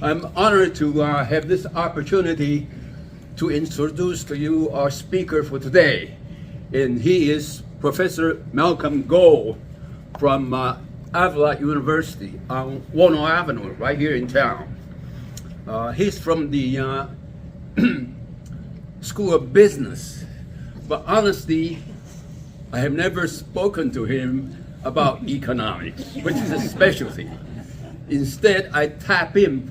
I'm honored to have this opportunity to introduce to you our speaker for today. And he is Professor Malcolm Gold from Avila University on Cornell Avenue, right here in town. He's from the School of Business, but honestly, I have never spoken to him about economics, which is his specialty. Instead, I tap him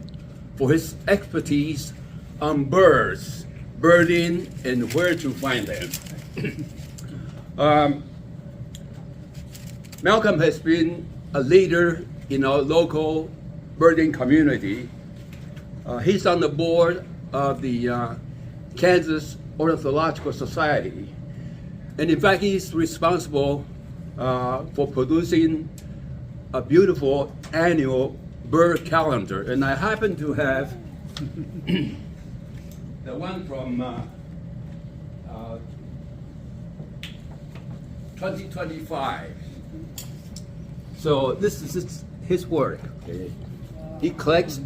for his expertise on birds, birding, and where to find them. Malcolm has been a leader in our local birding community. He's on the board of the Kansas Ornithological Society. And in fact, he's responsible for producing a beautiful annual bird calendar. And I happen to have the one from 2025. So this is his work. Okay. He collects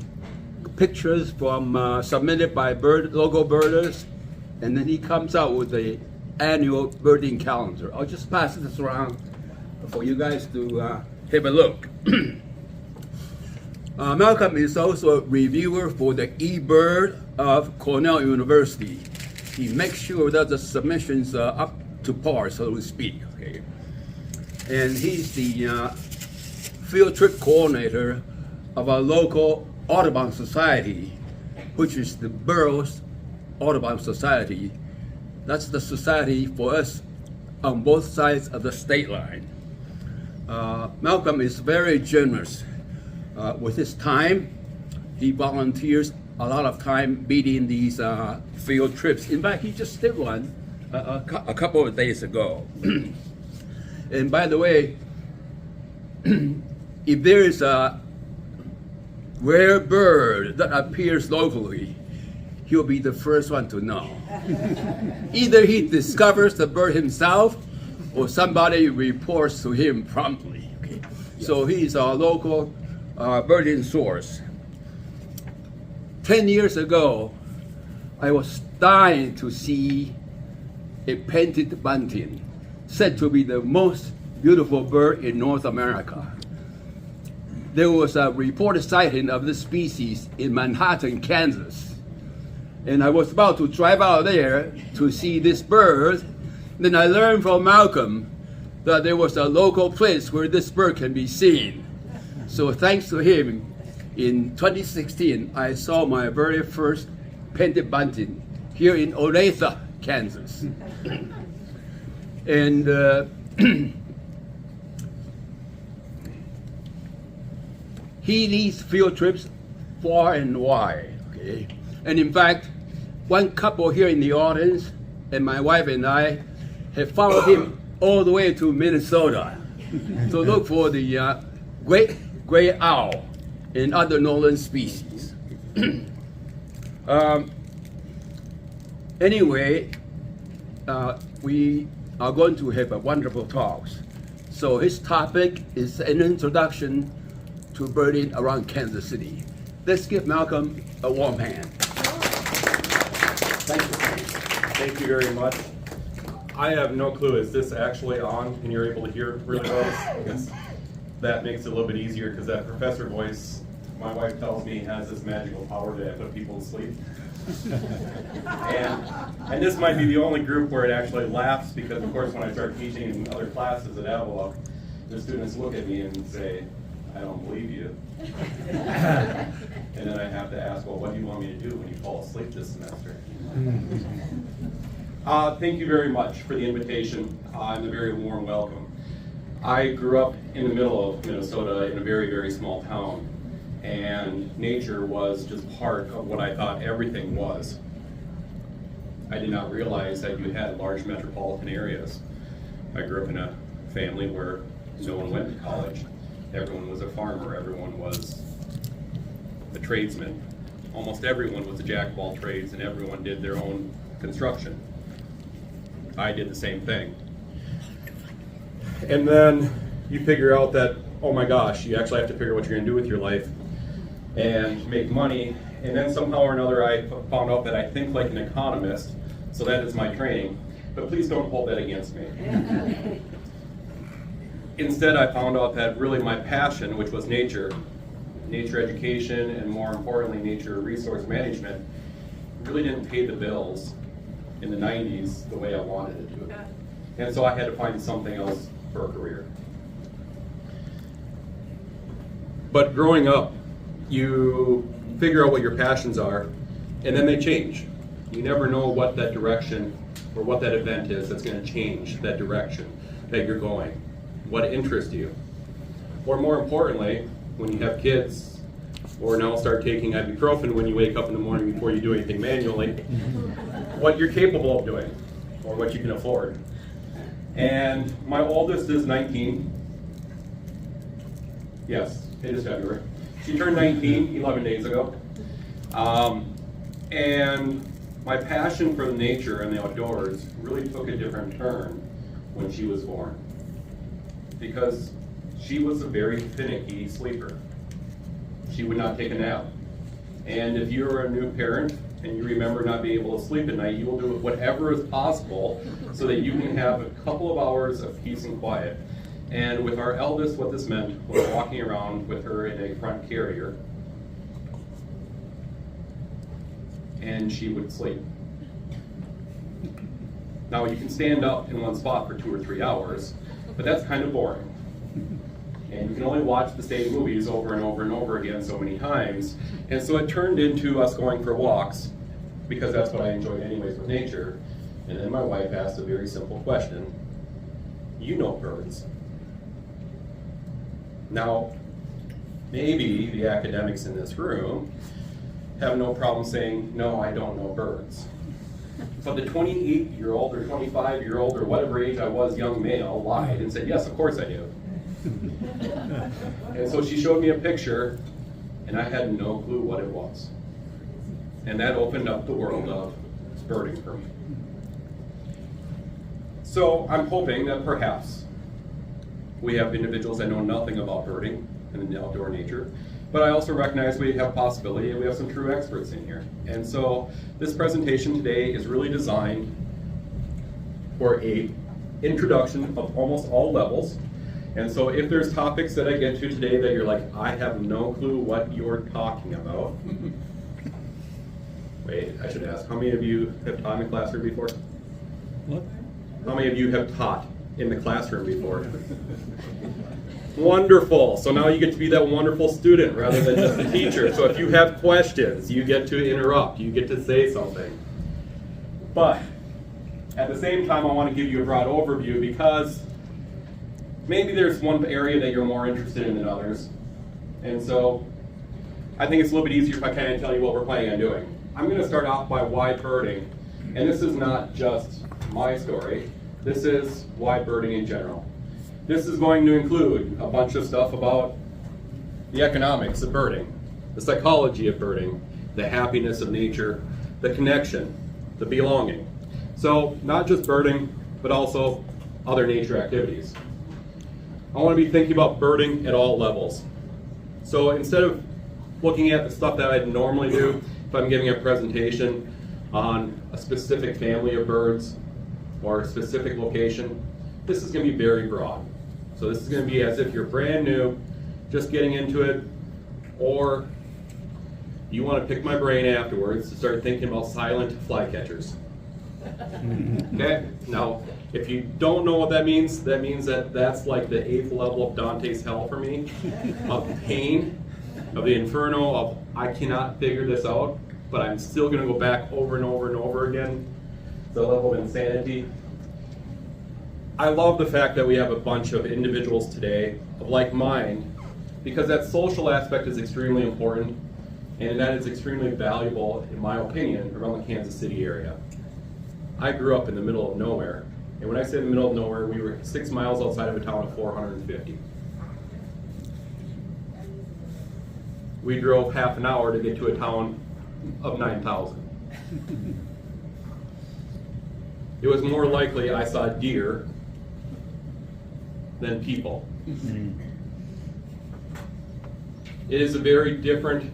pictures from submitted by local birders, and then he comes out with the annual birding calendar. I'll just pass this around for you guys to have a look. Malcolm is also a reviewer for the eBird of Cornell University. He makes sure that the submissions are up to par, so to speak. Okay. And he's the field trip coordinator of our local Audubon Society, which is the Burrough's Audubon Society. That's the society for us on both sides of the state line. Malcolm is very generous with his time. He volunteers a lot of time beating these field trips. In fact, he just did one a couple of days ago. And by the way, if there is a rare bird that appears locally, he'll be the first one to know. Either he discovers the bird himself or somebody reports to him promptly. Okay? Yes. So he's our local birding source. 10 years ago, I was dying to see a painted bunting, said to be the most beautiful bird in North America. There was a reported sighting of this species in Manhattan, Kansas. And I was about to drive out there to see this bird. Then I learned from Malcolm that there was a local place where this bird can be seen. So thanks to him, in 2016, I saw my very first painted bunting here in Olathe, Kansas. And he leads field trips far and wide. Okay? And in fact, one couple here in the audience and my wife and I have followed him all the way to Minnesota to look for the great gray owl and other northern species. Anyway, we are going to have a wonderful talks. So his topic is an introduction to birding around Kansas City. Let's give Malcolm a warm hand. Thank you. Thank you very much. I have no clue, is this actually on and you're able to hear really well? Because that makes it a little bit easier, because that professor voice, my wife tells me, has this magical power to put people to sleep. and this might be the only group where it actually laughs, because of course when I start teaching in other classes at Avila, the students look at me and say, I don't believe you. And then I have to ask, well, what do you want me to do when you fall asleep this semester? Thank you very much for the invitation and the very warm welcome. I grew up in the middle of Minnesota in a very, very small town, and nature was just part of what I thought everything was. I did not realize that you had large metropolitan areas. I grew up in a family where no one went to college. Everyone was a farmer, everyone was a tradesman. Almost everyone was a jack of all trades, and everyone did their own construction. I did the same thing. And then you figure out that, oh my gosh, you actually have to figure out what you're going to do with your life. and make money. And then somehow or another I found out that I think like an economist, so that is my training. But please don't hold that against me. Instead, I found out that really my passion, which was nature education, and more importantly, nature resource management, really didn't pay the bills in the 90s the way I wanted it to. And so I had to find something else for a career. But growing up, you figure out what your passions are, and then they change. You never know what that direction or what that event is that's going to change that direction that you're going, what interests you. Or more importantly, when you have kids, or now start taking ibuprofen when you wake up in the morning before you do anything manually, what you're capable of doing, or what you can afford. And my oldest is 19. Yes, it is February. She turned 19 11 days ago. And my passion for nature and the outdoors really took a different turn when she was born, because she was a very finicky sleeper. She would not take a nap. And if you're a new parent and you remember not being able to sleep at night, you will do whatever is possible so that you can have a couple of hours of peace and quiet. And with our eldest, what this meant was walking around with her in a front carrier, and she would sleep. Now you can stand up in one spot for 2 or 3 hours, but that's kind of boring. And you can only watch the same movies over and over and over again so many times. And so it turned into us going for walks, because that's what I enjoyed anyways with nature. And then my wife asked a very simple question. You know birds. Now, maybe the academics in this room have no problem saying, no, I don't know birds. But the 28-year-old or 25-year-old or whatever age I was, young male, lied and said, yes, of course I do. And so she showed me a picture, and I had no clue what it was. And that opened up the world of birding for me. So I'm hoping that perhaps we have individuals that know nothing about birding and the outdoor nature, but I also recognize we have possibility and we have some true experts in here. And so this presentation today is really designed for a introduction of almost all levels. And so if there's topics that I get to today that you're like, I have no clue what you're talking about. Wait, I should ask, how many of you have taught in the classroom before? What? How many of you have taught in the classroom before? Wonderful. So now you get to be that wonderful student rather than just a teacher. So if you have questions, you get to interrupt, you get to say something. But at the same time, I want to give you a broad overview, because maybe there's one area that you're more interested in than others. And so I think it's a little bit easier if I kind of tell you what we're planning on doing. I'm going to start off by why birding. And this is not just my story. This is why birding in general. This is going to include a bunch of stuff about the economics of birding, the psychology of birding, the happiness of nature, the connection, the belonging. So not just birding, but also other nature activities. I want to be thinking about birding at all levels. So instead of looking at the stuff that I'd normally do, if I'm giving a presentation on a specific family of birds or a specific location, this is going to be very broad. So this is going to be as if you're brand new, just getting into it, or you want to pick my brain afterwards to start thinking about silent flycatchers. Okay? Now, if you don't know what that means that that's like the 8th level of Dante's hell for me, of pain, of the inferno of I cannot figure this out, but I'm still going to go back over and over and over again. The level of insanity. I love the fact that we have a bunch of individuals today of like mind, because that social aspect is extremely important, and that is extremely valuable, in my opinion, around the Kansas City area. I grew up in the middle of nowhere, and when I say the middle of nowhere, we were 6 miles outside of a town of 450. We drove half an hour to get to a town of 9,000. It was more likely I saw deer than people. It is a very different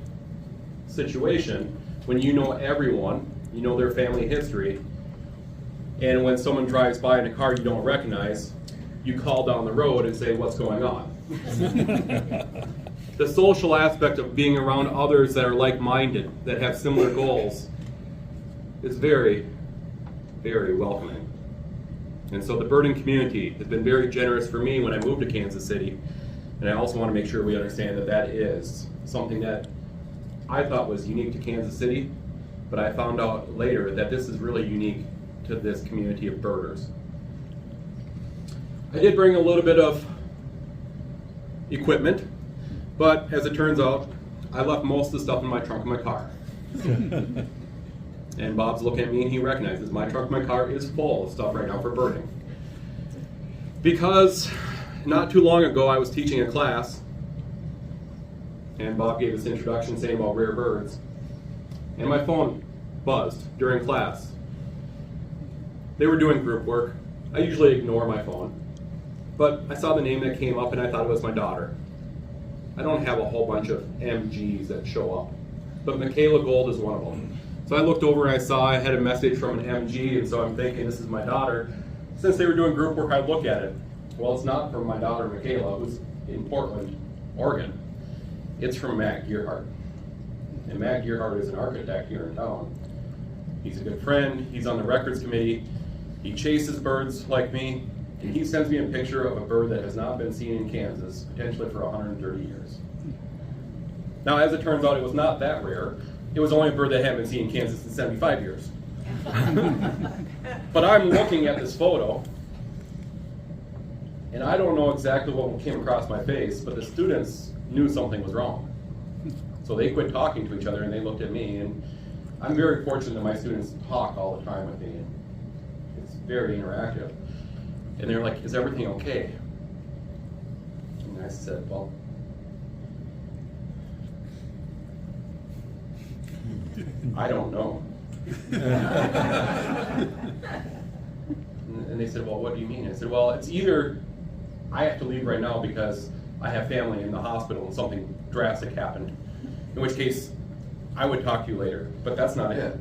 situation when you know everyone, you know their family history, and when someone drives by in a car you don't recognize, you call down the road and say, what's going on? The social aspect of being around others that are like-minded, that have similar goals, is very, very welcoming. And so the birding community has been very generous for me when I moved to Kansas City. And I also want to make sure we understand that that is something that I thought was unique to Kansas City, but I found out later that this is really unique to this community of birders. I did bring a little bit of equipment, but as it turns out, I left most of the stuff in my trunk of my car. And Bob's looking at me and he recognizes my trunk of my car is full of stuff right now for birding. Because not too long ago I was teaching a class, and Bob gave this introduction saying about rare birds, and my phone buzzed during class. They were doing group work. I usually ignore my phone, but I saw the name that came up and I thought it was my daughter. I don't have a whole bunch of MGs that show up, but Michaela Gold is one of them. So I looked over and I saw I had a message from an MG, and so I'm thinking this is my daughter. Since they were doing group work, I'd look at it. Well, it's not from my daughter Michaela, who's in Portland, Oregon. It's from Matt Gearhart. And Matt Gearhart is an architect here in town. He's a good friend, he's on the records committee, he chases birds like me, and he sends me a picture of a bird that has not been seen in Kansas, potentially for 130 years. Now, as it turns out, it was not that rare. It was only a bird that hadn't been seen in Kansas in 75 years. But I'm looking at this photo, and I don't know exactly what came across my face, but the students knew something was wrong. So they quit talking to each other and they looked at me, and I'm very fortunate that my students talk all the time with me. It's very interactive. And they're like, is everything okay? And I said, well, I don't know. And they said, well, what do you mean? I said, well, it's either I have to leave right now because I have family in the hospital and something drastic happened, in which case I would talk to you later, but that's not it.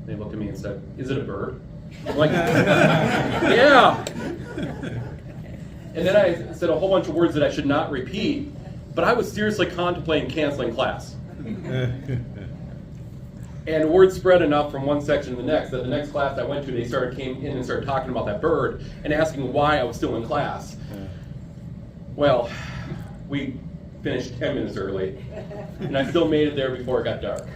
They looked at me and said, is it a bird? I'm like, yeah. And then I said a whole bunch of words that I should not repeat, but I was seriously contemplating canceling class. And word spread enough from one section to the next that the next class I went to, they came in and started talking about that bird and asking why I was still in class. Well, we finished 10 minutes early, and I still made it there before it got dark.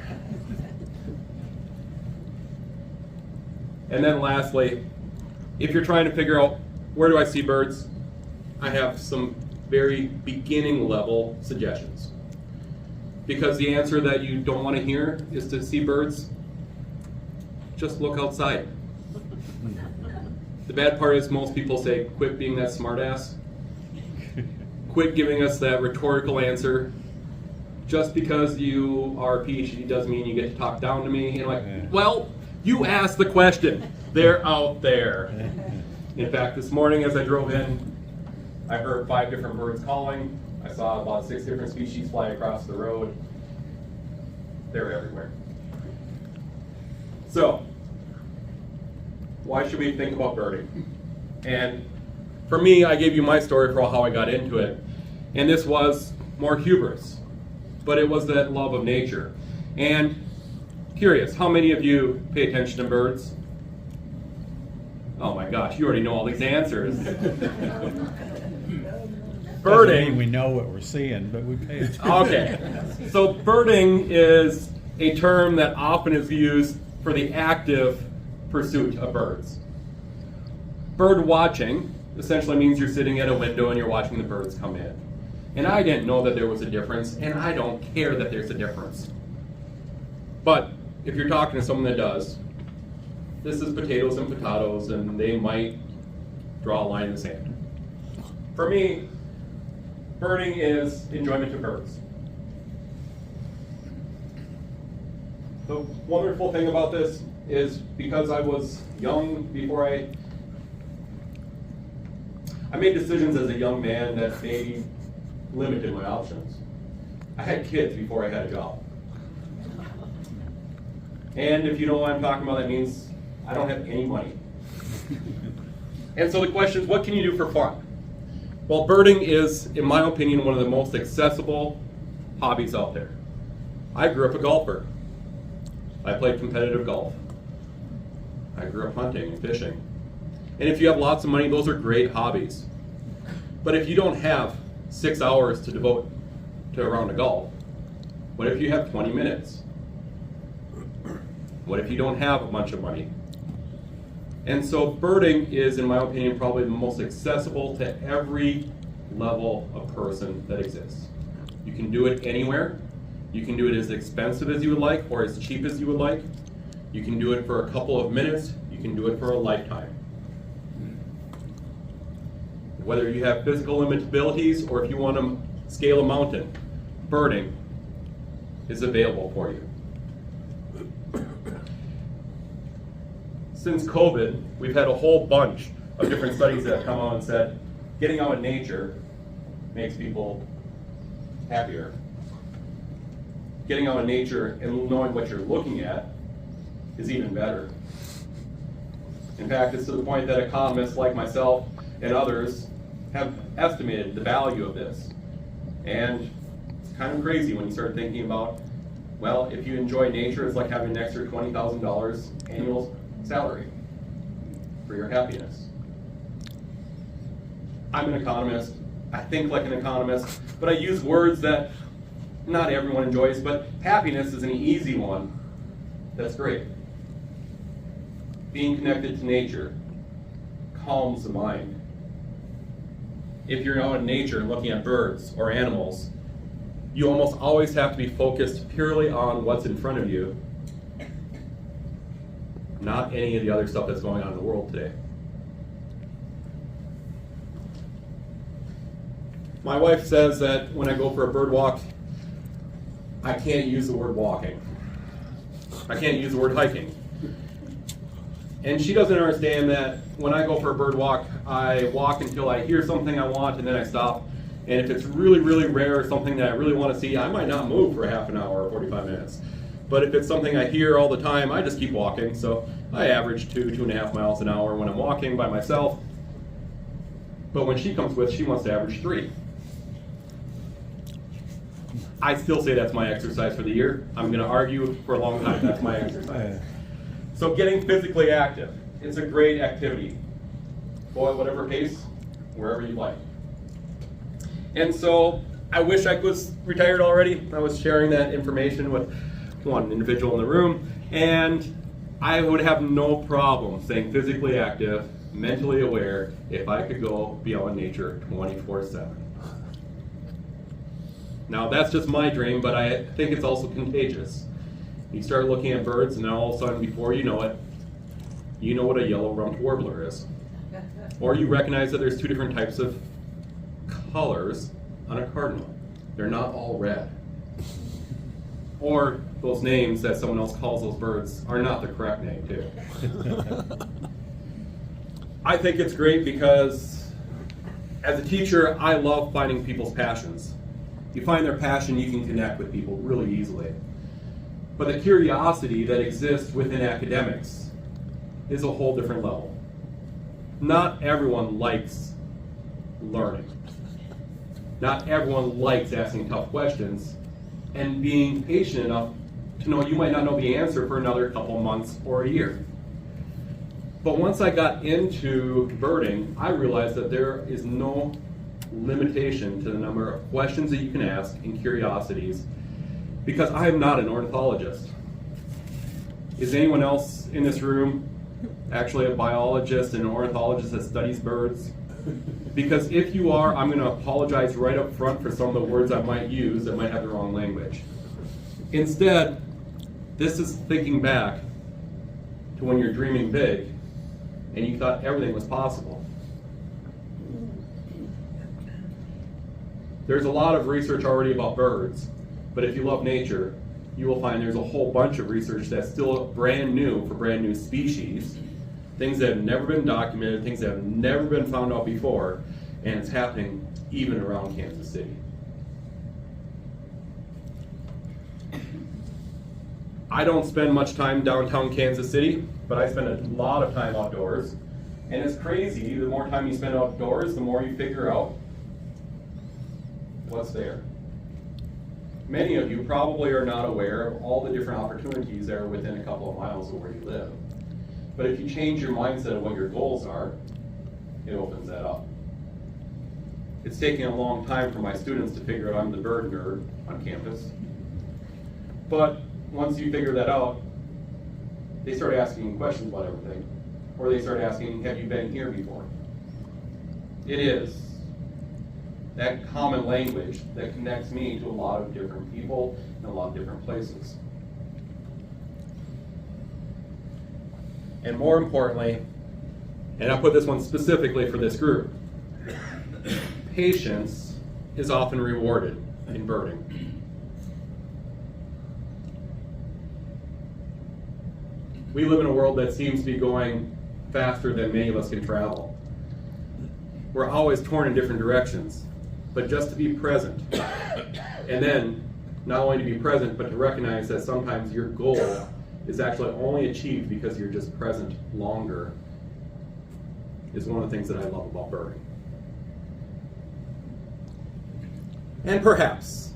And then lastly, if you're trying to figure out where do I see birds, I have some very beginning level suggestions. Because the answer that you don't want to hear is to see birds, just look outside. The bad part is most people say, quit being that smartass. Quit giving us that rhetorical answer. Just because you are a PhD doesn't mean you get to talk down to me. And I'm like, well, you asked the question. They're out there. In fact, this morning as I drove in, I heard 5 different birds calling. I saw about 6 different species fly across the road. They're everywhere. So, why should we think about birding? And for me, I gave you my story for how I got into it. And this was more hubris, but it was that love of nature. And curious, how many of you pay attention to birds? Oh my gosh, you already know all these answers. Birding. We know what we're seeing, but we pay attention. Okay, so birding is a term that often is used for the active pursuit of birds. Bird watching essentially means you're sitting at a window and you're watching the birds come in. And I didn't know that there was a difference, and I don't care that there's a difference. But if you're talking to someone that does, this is potatoes and potatoes, and they might draw a line in the sand. For me, birding is enjoyment of birds. The wonderful thing about this is because I was young before I made decisions as a young man that maybe limited my options. I had kids before I had a job. And if you know what I'm talking about, that means I don't have any money. And so the question is, what can you do for fun? Well, birding is, in my opinion, one of the most accessible hobbies out there. I grew up a golfer. I played competitive golf. I grew up hunting and fishing. And if you have lots of money, those are great hobbies. But if you don't have 6 hours to devote to a round of golf, what if you have 20 minutes? What if you don't have a bunch of money? And so birding is, in my opinion, probably the most accessible to every level of person that exists. You can do it anywhere. You can do it as expensive as you would like or as cheap as you would like. You can do it for a couple of minutes. You can do it for a lifetime. Whether you have physical limitations or if you want to scale a mountain, birding is available for you. Since COVID, we've had a whole bunch of different studies that have come out and said getting out in nature makes people happier. Getting out in nature and knowing what you're looking at is even better. In fact, it's to the point that economists like myself and others have estimated the value of this. And it's kind of crazy when you start thinking about, well, if you enjoy nature, it's like having an extra $20,000 annual salary for your happiness. I'm an economist. I think like an economist, but I use words that not everyone enjoys, but happiness is an easy one. That's great. Being connected to nature calms the mind. If you're out in nature and looking at birds or animals, you almost always have to be focused purely on what's in front of you, not any of the other stuff that's going on in the world today. My wife says that when I go for a bird walk, I can't use the word walking. I can't use the word hiking. And she doesn't understand that when I go for a bird walk, I walk until I hear something I want and then I stop. And if it's really, really rare or something that I really want to see, I might not move for half an hour or 45 minutes. But if it's something I hear all the time, I just keep walking. So I average 2.5 miles an hour when I'm walking by myself. But when she comes with, she wants to average 3. I still say that's my exercise for the year. I'm going to argue for a long time that's my exercise. So getting physically active, it's a great activity. Go at whatever pace, wherever you like. And so I wish I was retired already. I was sharing that information with one individual in the room, and I would have no problem staying physically active, mentally aware, if I could go be out in nature 24/7. Now that's just my dream, but I think it's also contagious. You start looking at birds, and then all of a sudden, before you know it, you know what a yellow-rumped warbler is. Or you recognize that there's 2 different types of colors on a cardinal. They're not all red. Or those names that someone else calls those birds are not the correct name, too. I think it's great because as a teacher, I love finding people's passions. If you find their passion, you can connect with people really easily. But the curiosity that exists within academics is a whole different level. Not everyone likes learning. Not everyone likes asking tough questions and being patient enough to know you might not know the answer for another couple months or a year. But once I got into birding, I realized that there is no limitation to the number of questions that you can ask and curiosities, because I am not an ornithologist. Is anyone else in this room actually a biologist and an ornithologist that studies birds? Because if you are, I'm going to apologize right up front for some of the words I might use that might have the wrong language. Instead, this is thinking back to when you're dreaming big and you thought everything was possible. There's a lot of research already about birds, but if you love nature, you will find there's a whole bunch of research that's still brand new for brand new species, things that have never been documented, things that have never been found out before, and it's happening even around Kansas City. I don't spend much time downtown Kansas City, but I spend a lot of time outdoors. And it's crazy, the more time you spend outdoors, the more you figure out what's there. Many of you probably are not aware of all the different opportunities that are within a couple of miles of where you live. But if you change your mindset of what your goals are, it opens that up. It's taking a long time for my students to figure out I'm the bird nerd on campus. But once you figure that out, they start asking questions about everything. Or they start asking, have you been here before? It is that common language that connects me to a lot of different people in a lot of different places. And more importantly, and I put this one specifically for this group, patience is often rewarded in birding. We live in a world that seems to be going faster than many of us can travel. We're always torn in different directions, but just to be present, and then not only to be present, but to recognize that sometimes your goal is actually only achieved because you're just present longer, is one of the things that I love about birding. And perhaps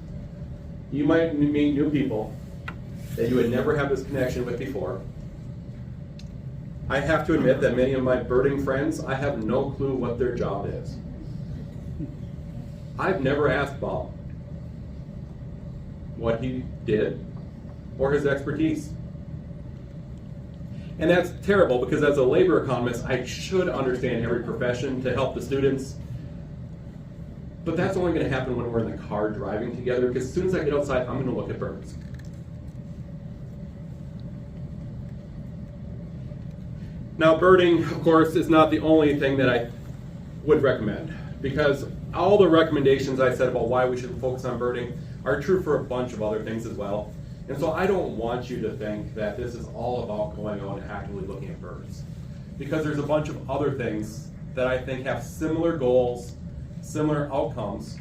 you might meet new people that you would never have this connection with before. I have to admit that many of my birding friends, I have no clue what their job is. I've never asked Bob what he did or his expertise. And that's terrible because as a labor economist, I should understand every profession to help the students. But that's only going to happen when we're in the car driving together, because as soon as I get outside, I'm going to look at birds. Now, birding, of course, is not the only thing that I would recommend, because all the recommendations I said about why we should focus on birding are true for a bunch of other things as well. And so I don't want you to think that this is all about going out and actively looking at birds, because there's a bunch of other things that I think have similar goals, similar outcomes,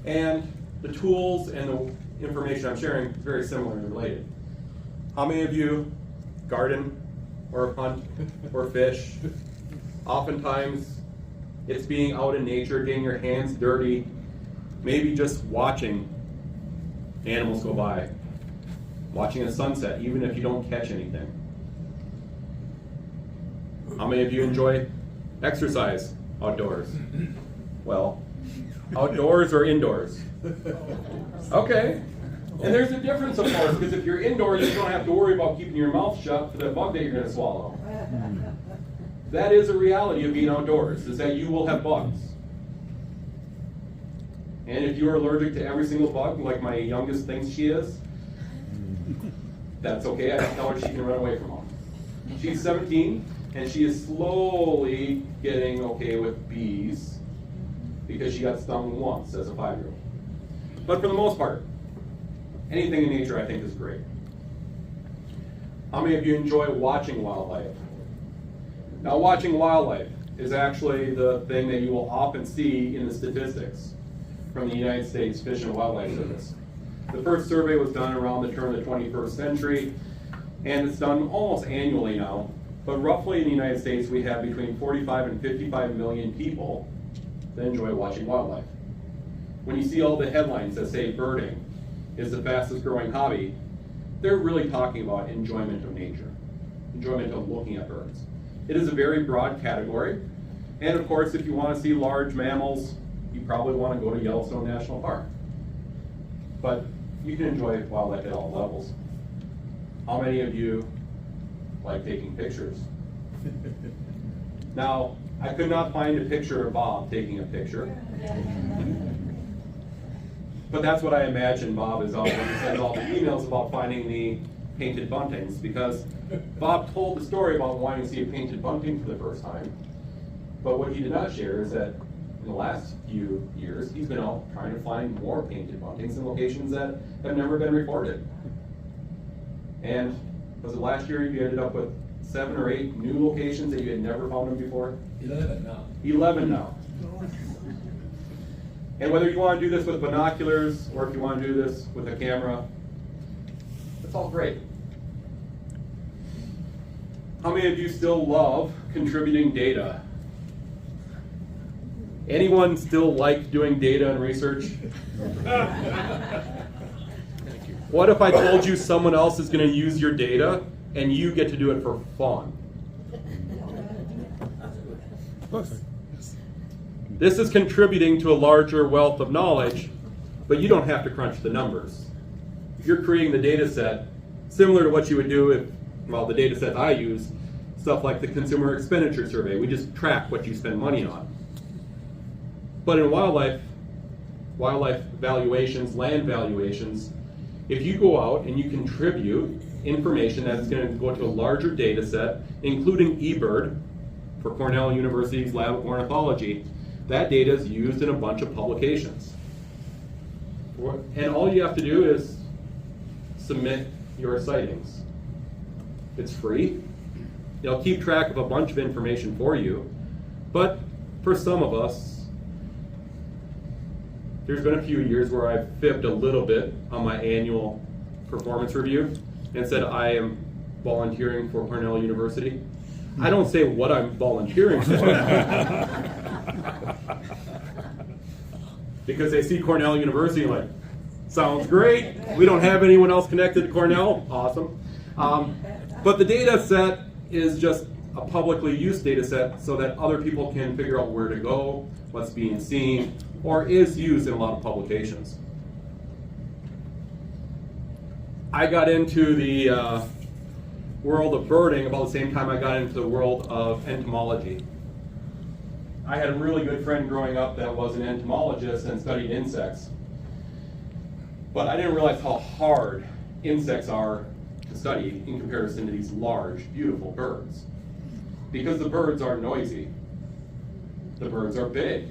and the tools and the information I'm sharing is very similar and related. How many of you garden or hunt or fish? Oftentimes it's being out in nature, getting your hands dirty, maybe just watching animals go by, watching a sunset, even if you don't catch anything. How many of you enjoy exercise outdoors? Well, outdoors or indoors? Okay. And there's a difference, of course, because if you're indoors, you don't have to worry about keeping your mouth shut for the bug that you're going to swallow. That is a reality of being outdoors, is that you will have bugs. And if you're allergic to every single bug, like my youngest thinks she is, that's okay. I can tell her she can run away from them. She's 17, and she is slowly getting okay with bees because she got stung once as a 5-year-old. But for the most part, anything in nature I think is great. How many of you enjoy watching wildlife? Now, watching wildlife is actually the thing that you will often see in the statistics from the United States Fish and Wildlife Service. The first survey was done around the turn of the 21st century, and it's done almost annually now. But roughly in the United States, we have between 45 and 55 million people that enjoy watching wildlife. When you see all the headlines that say birding is the fastest growing hobby, they're really talking about enjoyment of nature, enjoyment of looking at birds. It is a very broad category, and of course, if you want to see large mammals, you probably want to go to Yellowstone National Park. But you can enjoy wildlife at all levels. How many of you like taking pictures? Now, I could not find a picture of Bob taking a picture. But that's what I imagine Bob is when he sends all the emails about finding the painted buntings, because Bob told the story about wanting to see a painted bunting for the first time. But what he did not share is that in the last few years, he's been out trying to find more painted buntings in locations that have never been reported. And was it last year you ended up with 7 or 8 new locations that you had never found them before? 11 now. 11 now. And whether you want to do this with binoculars or if you want to do this with a camera, it's all great. How many of you still love contributing data? Anyone still like doing data and research? What if I told you someone else is going to use your data and you get to do it for fun? This is contributing to a larger wealth of knowledge, but you don't have to crunch the numbers. You're creating the data set similar to what you would do if, well, the data set I use, stuff like the consumer expenditure survey. We just track what you spend money on. But in wildlife valuations, land valuations, if you go out and you contribute information that's going to go to a larger data set, including eBird for Cornell University's Lab of Ornithology, that data is used in a bunch of publications. And all you have to do is submit your sightings. It's free. It'll keep track of a bunch of information for you. But for some of us, there's been a few years where I've fibbed a little bit on my annual performance review and said I am volunteering for Cornell University. I don't say what I'm volunteering for. Because they see Cornell University and like, sounds great. We don't have anyone else connected to Cornell. Awesome. But the data set is just a publicly used data set so that other people can figure out where to go, what's being seen, or is used in a lot of publications. I got into the world of birding about the same time I got into the world of entomology. I had a really good friend growing up that was an entomologist and studied insects. But I didn't realize how hard insects are to study in comparison to these large, beautiful birds. Because the birds are noisy. The birds are big.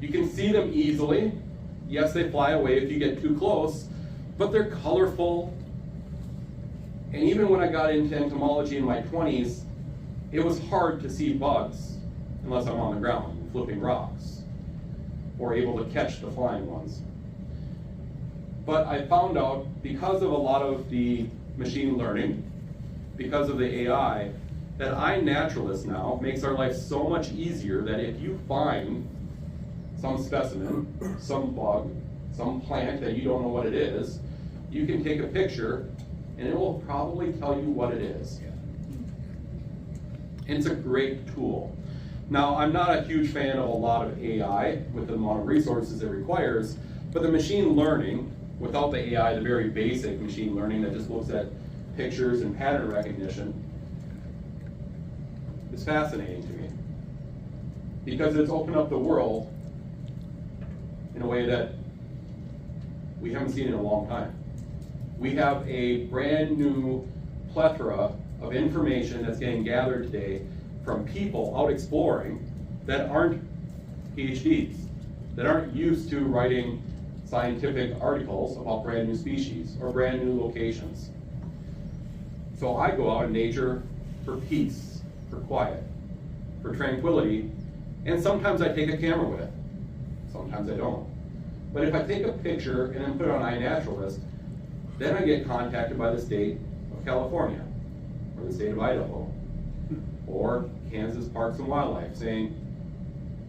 You can see them easily. Yes, they fly away if you get too close, but they're colorful. And even when I got into entomology in my 20s, it was hard to see bugs unless I'm on the ground flipping rocks or able to catch the flying ones. But I found out because of a lot of the machine learning, because of the AI, that iNaturalist now makes our life so much easier that if you find some specimen, some bug, some plant that you don't know what it is, you can take a picture and it will probably tell you what it is. And it's a great tool. Now, I'm not a huge fan of a lot of AI with the amount of resources it requires, but the machine learning, without the AI, the very basic machine learning that just looks at pictures and pattern recognition, is fascinating to me. Because it's opened up the world in a way that we haven't seen in a long time. We have a brand new plethora of information that's getting gathered today from people out exploring that aren't PhDs, that aren't used to writing scientific articles about brand new species or brand new locations. So I go out in nature for peace, for quiet, for tranquility, and sometimes I take a camera with it. Sometimes I don't. But if I take a picture and then put it on iNaturalist, then I get contacted by the state of California, or the state of Idaho, or Kansas Parks and Wildlife saying,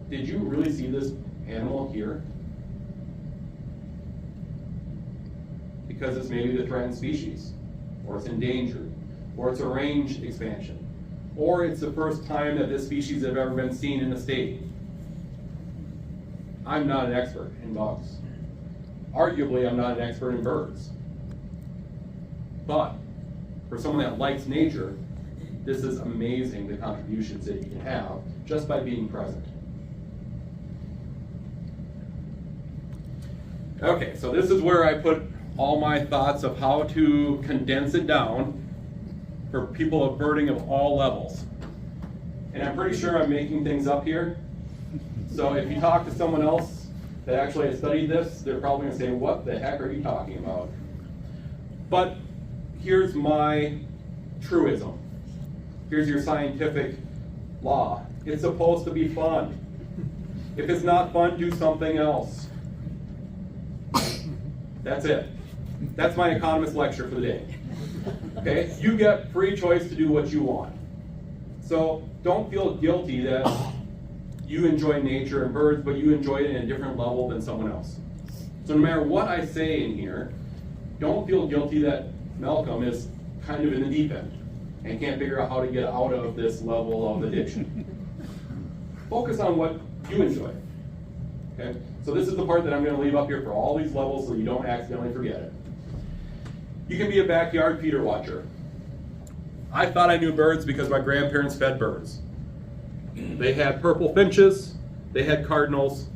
did you really see this animal here? Because it's maybe the threatened species, or it's endangered, or it's a range expansion, or it's the first time that this species have ever been seen in the state. I'm not an expert in bugs. Arguably, I'm not an expert in birds. But for someone that likes nature, this is amazing, the contributions that you can have just by being present. Okay, so this is where I put all my thoughts of how to condense it down for people of birding of all levels. And I'm pretty sure I'm making things up here. So if you talk to someone else that actually has studied this, they're probably going to say, what the heck are you talking about? But here's my truism. Here's your scientific law. It's supposed to be fun. If it's not fun, do something else. That's it. That's my economist lecture for the day. Okay, you get free choice to do what you want. So don't feel guilty that you enjoy nature and birds, but you enjoy it in a different level than someone else. So no matter what I say in here, don't feel guilty that Malcolm is kind of in the deep end and can't figure out how to get out of this level of addiction. Focus on what you enjoy. Okay? So this is the part that I'm going to leave up here for all these levels so you don't accidentally forget it. You can be a backyard feeder watcher. I thought I knew birds because my grandparents fed birds. They had purple finches, they had cardinals.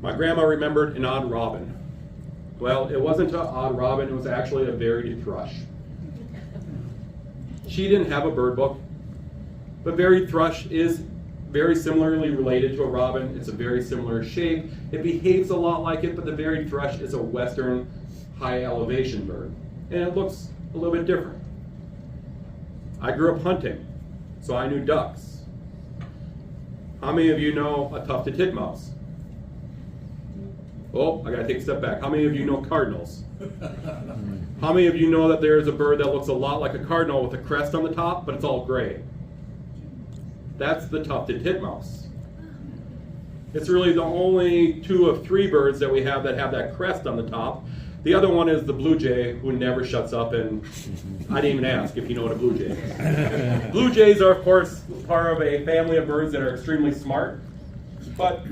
My grandma remembered an odd robin. Well, it wasn't an odd robin, it was actually a varied thrush. She didn't have a bird book, but varied thrush is very similarly related to a robin. It's a very similar shape. It behaves a lot like it, but the varied thrush is a western high elevation bird, and it looks a little bit different. I grew up hunting, so I knew ducks. How many of you know a tufted titmouse? Oh, I gotta take a step back. How many of you know cardinals? How many of you know that there's a bird that looks a lot like a cardinal with a crest on the top, but it's all gray? That's the tufted titmouse. It's really the only 2 of 3 birds that we have that have that crest on the top. The other one is the blue jay, who never shuts up, and I didn't even ask if you know what a blue jay is. Blue jays are, of course, part of a family of birds that are extremely smart, but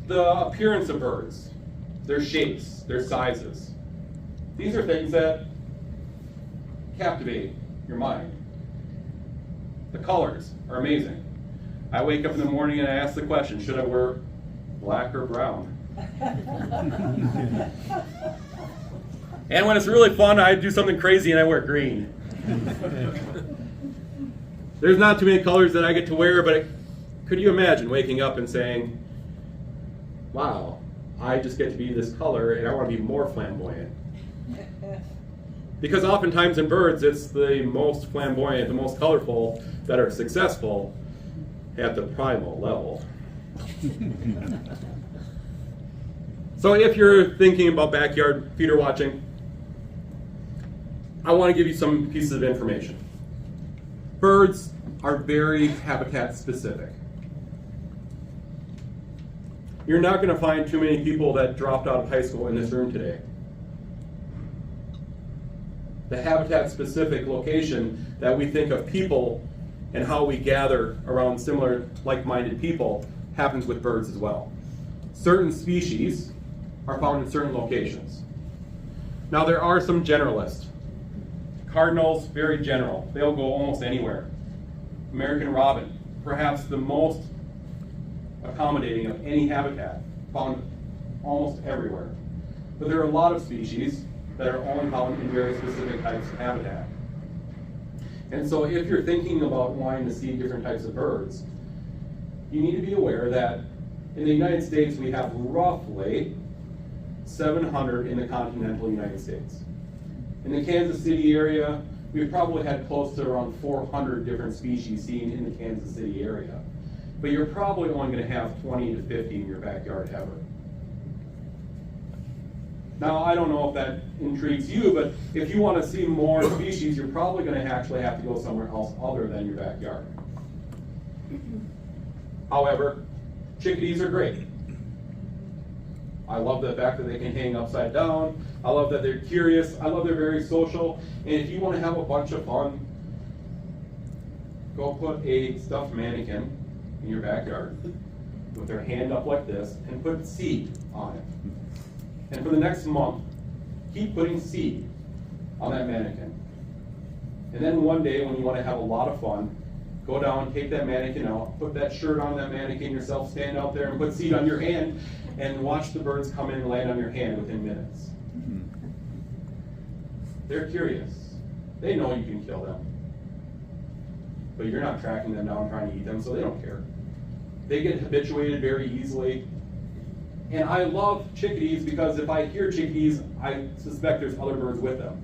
the appearance of birds, their shapes, their sizes, these are things that captivate your mind. The colors are amazing. I wake up in the morning and I ask the question, should I wear black or brown? And when it's really fun, I do something crazy and I wear green. There's not too many colors that I get to wear, but could you imagine waking up and saying, wow, I just get to be this color and I want to be more flamboyant? Because oftentimes in birds, it's the most flamboyant, the most colorful that are successful at the primal level. So if you're thinking about backyard feeder watching, I want to give you some pieces of information. Birds are very habitat specific. You're not going to find too many people that dropped out of high school in this room today. The habitat specific location that we think of people and how we gather around similar like-minded people happens with birds as well. Certain species are found in certain locations. Now there are some generalists. Cardinals, very general. They'll go almost anywhere. American robin, perhaps the most accommodating of any habitat, found almost everywhere. But there are a lot of species that are only found in very specific types of habitat. And so if you're thinking about wanting to see different types of birds, you need to be aware that in the United States we have roughly 700 in the continental United States. In the Kansas City area, we've probably had close to around 400 different species seen in the Kansas City area. But you're probably only going to have 20 to 50 in your backyard ever. Now, I don't know if that intrigues you, but if you want to see more species, you're probably going to actually have to go somewhere else other than your backyard. However, chickadees are great. I love the fact that they can hang upside down. I love that they're curious. I love they're very social. And if you want to have a bunch of fun, go put a stuffed mannequin in your backyard with their hand up like this and put seed on it. And for the next month, keep putting seed on that mannequin. And then one day when you want to have a lot of fun, go down, take that mannequin out, put that shirt on that mannequin yourself, stand out there and put seed on your hand, and watch the birds come in and land on your hand within minutes. They're curious. They know you can kill them. But you're not tracking them down trying to eat them, so they don't care. They get habituated very easily. And I love chickadees because if I hear chickadees, I suspect there's other birds with them.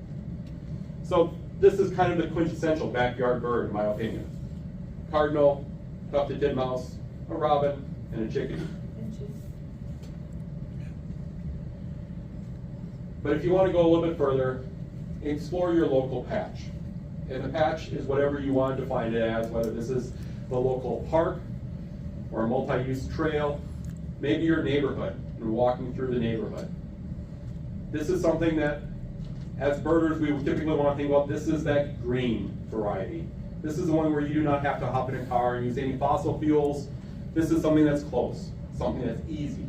So this is kind of the quintessential backyard bird, in my opinion. Cardinal, tufted titmouse, a robin, and a chickadee. But if you want to go a little bit further, explore your local patch. And the patch is whatever you want to define it as, whether this is the local park or a multi-use trail, maybe your neighborhood, and walking through the neighborhood. This is something that, as birders, we typically want to think about. This is that green variety. This is the one where you do not have to hop in a car and use any fossil fuels. This is something that's close, something that's easy.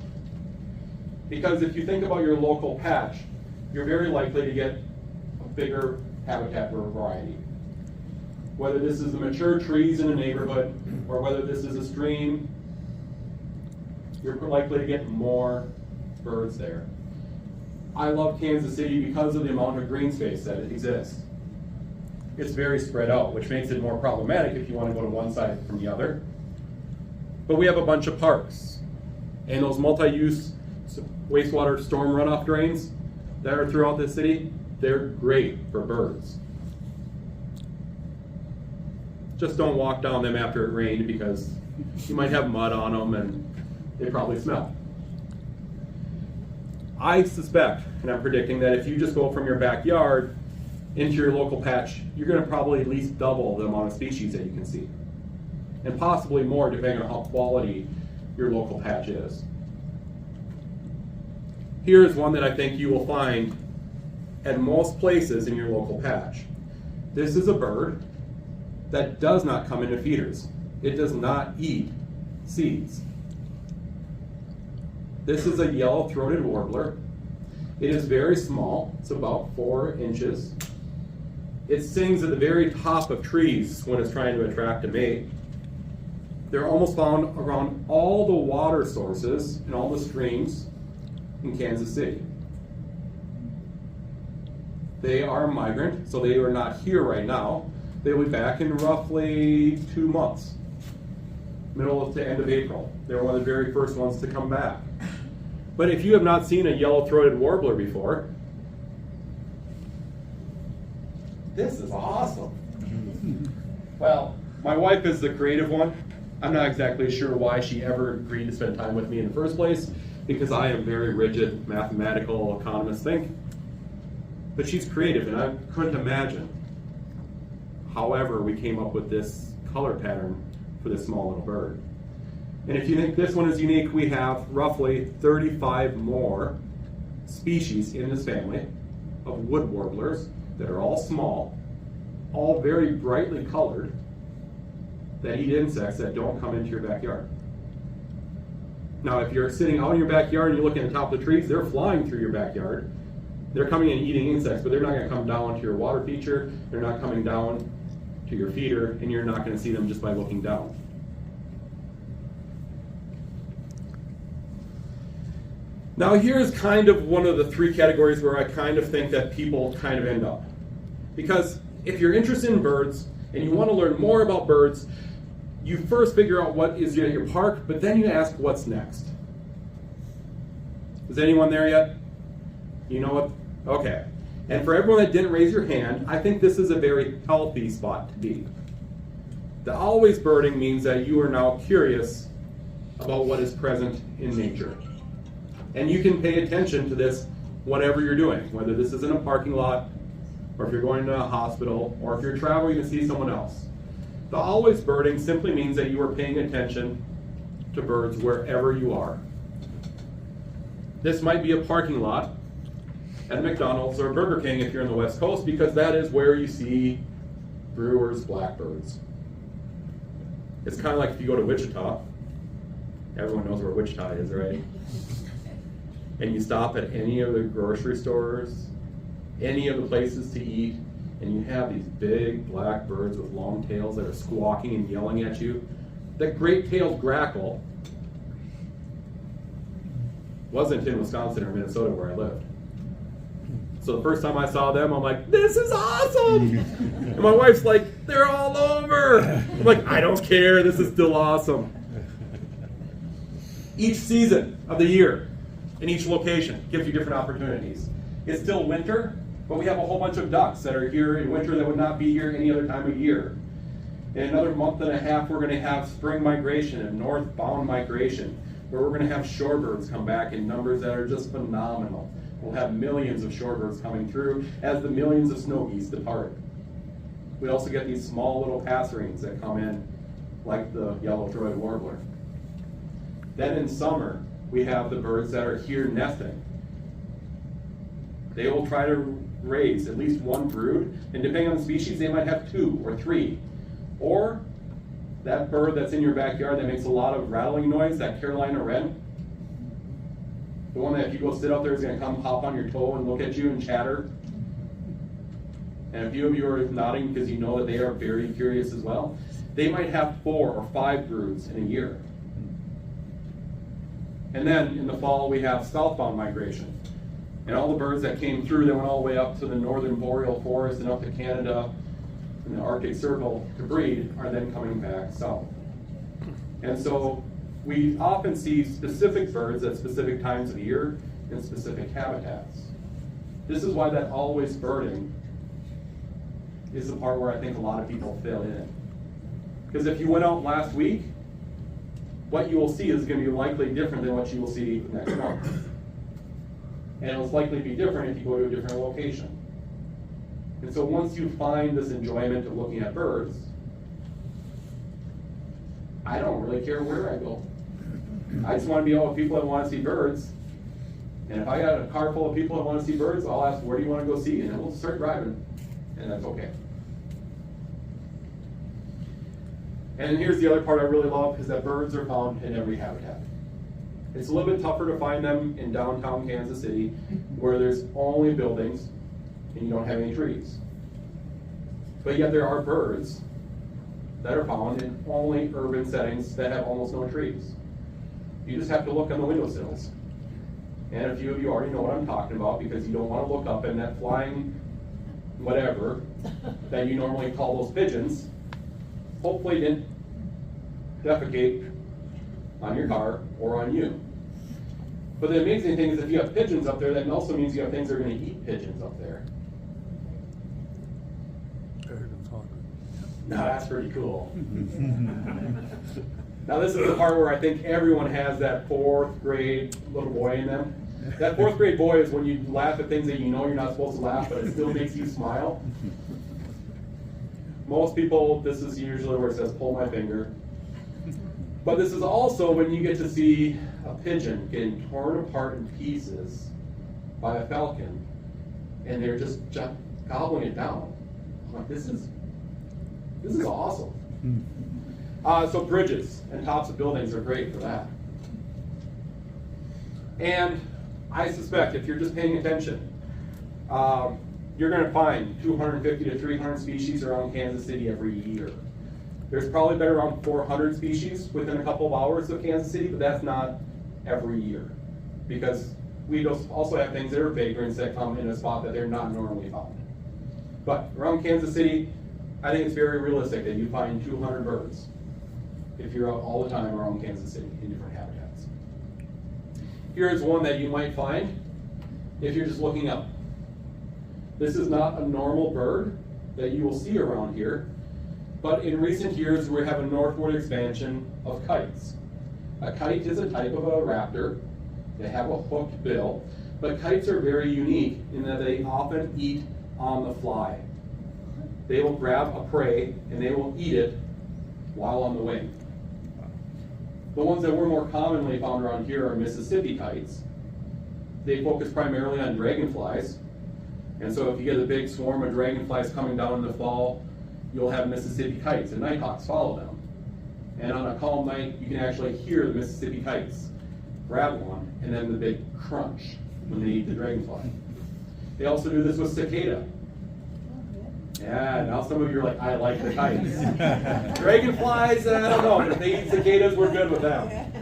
Because if you think about your local patch, you're very likely to get a bigger habitat variety. Whether this is the mature trees in a neighborhood or whether this is a stream, you're likely to get more birds there. I love Kansas City because of the amount of green space that exists. It's very spread out, which makes it more problematic if you want to go to one side from the other. But we have a bunch of parks, and those multi-use wastewater storm runoff drains that are throughout the city, they're great for birds. Just don't walk down them after it rained because you might have mud on them and they probably smell. I suspect, and I'm predicting, that if you just go from your backyard into your local patch, you're going to probably at least double the amount of species that you can see. And possibly more depending on how quality your local patch is. Here's one that I think you will find at most places in your local patch. This is a bird that does not come into feeders. It does not eat seeds. This is a yellow-throated warbler. It is very small. It's about 4 inches. It sings at the very top of trees when it's trying to attract a mate. They're almost found around all the water sources and all the streams in Kansas City. They are a migrant, so they are not here right now. They will be back in roughly 2 months, middle to end of April. They're one of the very first ones to come back. But if you have not seen a yellow-throated warbler before, this is awesome. Well, my wife is the creative one. I'm not exactly sure why she ever agreed to spend time with me in the first place, because I am very rigid, mathematical, economist think. But she's creative, and I couldn't imagine however we came up with this color pattern for this small little bird. And if you think this one is unique, we have roughly 35 more species in this family of wood warblers that are all small, all very brightly colored, that eat insects that don't come into your backyard. Now, if you're sitting out in your backyard and you're looking at the top of the trees, they're flying through your backyard. They're coming and eating insects, but they're not going to come down to your water feature. They're not coming down to your feeder, and you're not going to see them just by looking down. Now, here's kind of one of the 3 categories where I kind of think that people kind of end up. Because if you're interested in birds and you want to learn more about birds, you first figure out what is at your park, but then you ask what's next. Is anyone there yet? You know what? Okay. And for everyone that didn't raise your hand, I think this is a very healthy spot to be. The always birding means that you are now curious about what is present in nature. And you can pay attention to this whatever you're doing, whether this is in a parking lot, or if you're going to a hospital, or if you're traveling to see someone else. The always birding simply means that you are paying attention to birds wherever you are. This might be a parking lot at a McDonald's or a Burger King if you're in the West Coast, because that is where you see Brewer's blackbirds. It's kind of like if you go to Wichita. Everyone knows where Wichita is, right? And you stop at any of the grocery stores, any of the places to eat, and you have these big black birds with long tails that are squawking and yelling at you. That great-tailed grackle wasn't in Wisconsin or Minnesota where I lived. So the first time I saw them, I'm like, this is awesome! And my wife's like, they're all over! I'm like, I don't care, this is still awesome. Each season of the year, in each location, gives you different opportunities. It's still winter, but we have a whole bunch of ducks that are here in winter that would not be here any other time of year. In another month and a half, we're going to have spring migration and northbound migration, where we're going to have shorebirds come back in numbers that are just phenomenal. we'll have millions of shorebirds coming through as the millions of snow geese depart. We also get these small little passerines that come in, like the yellow-throated warbler. Then in summer, we have the birds that are here nesting. They will try to raise at least one brood, and depending on the species, they might have 2 or 3. Or that bird that's in your backyard that makes a lot of rattling noise, that Carolina wren, the one that if you go sit out there is going to come hop on your toe and look at you and chatter. And a few of you are nodding because you know that they are very curious as well. They might have 4 or 5 broods in a year. And then in the fall, we have southbound migration. And all the birds that came through, that went all the way up to the northern boreal forest and up to Canada and the Arctic Circle to breed, are then coming back south. And so we often see specific birds at specific times of the year in specific habitats. This is why that always birding is the part where I think a lot of people fail in. Because if you went out last week, what you will see is going to be likely different than what you will see next month. And it'll likely be different if you go to a different location. And so once you find this enjoyment of looking at birds, I don't really care where I go. I just want to be out with people that want to see birds. And if I got a car full of people that want to see birds, I'll ask, where do you want to go see? And then we'll start driving. And that's okay. And here's the other part I really love, is that birds are found in every habitat. It's a little bit tougher to find them in downtown Kansas City, where there's only buildings and you don't have any trees. But yet there are birds that are found in only urban settings that have almost no trees. You just have to look on the windowsills. And a few of you already know what I'm talking about, because you don't want to look up and that flying whatever that you normally call those pigeons hopefully didn't defecate on your car or on you. But the amazing thing is, if you have pigeons up there, that also means you have things that are going to eat pigeons up there. Now that's pretty cool. Now this is the part where I think everyone has that 4th grade little boy in them. That 4th grade boy is when you laugh at things that you know you're not supposed to laugh, but it still makes you smile. Most people, this is usually where it says, pull my finger. But this is also when you get to see a pigeon getting torn apart in pieces by a falcon, and they're just gobbling it down. I'm like, this is awesome. So bridges and tops of buildings are great for that. And I suspect if you're just paying attention, you're going to find 250 to 300 species around Kansas City every year. There's probably been around 400 species within a couple of hours of Kansas City, but that's not every year. Because we also have things that are vagrants that come in a spot that they're not normally found. But around Kansas City, I think it's very realistic that you find 200 birds if you're out all the time around Kansas City in different habitats. Here's one that you might find if you're just looking up. This is not a normal bird that you will see around here, but in recent years we have a northward expansion of kites. A kite is a type of a raptor. They have a hooked bill, but kites are very unique in that they often eat on the fly. They will grab a prey and they will eat it while on the wing. The ones that we're more commonly found around here are Mississippi kites. They focus primarily on dragonflies. And so if you get a big swarm of dragonflies coming down in the fall, you'll have Mississippi kites, and nighthawks follow them. And on a calm night, you can actually hear the Mississippi kites grab one, and then the big crunch when they eat the dragonfly. They also do this with cicada. Yeah, now some of you are like, I like the kites. Dragonflies, I don't know, if they eat cicadas, we're good with them.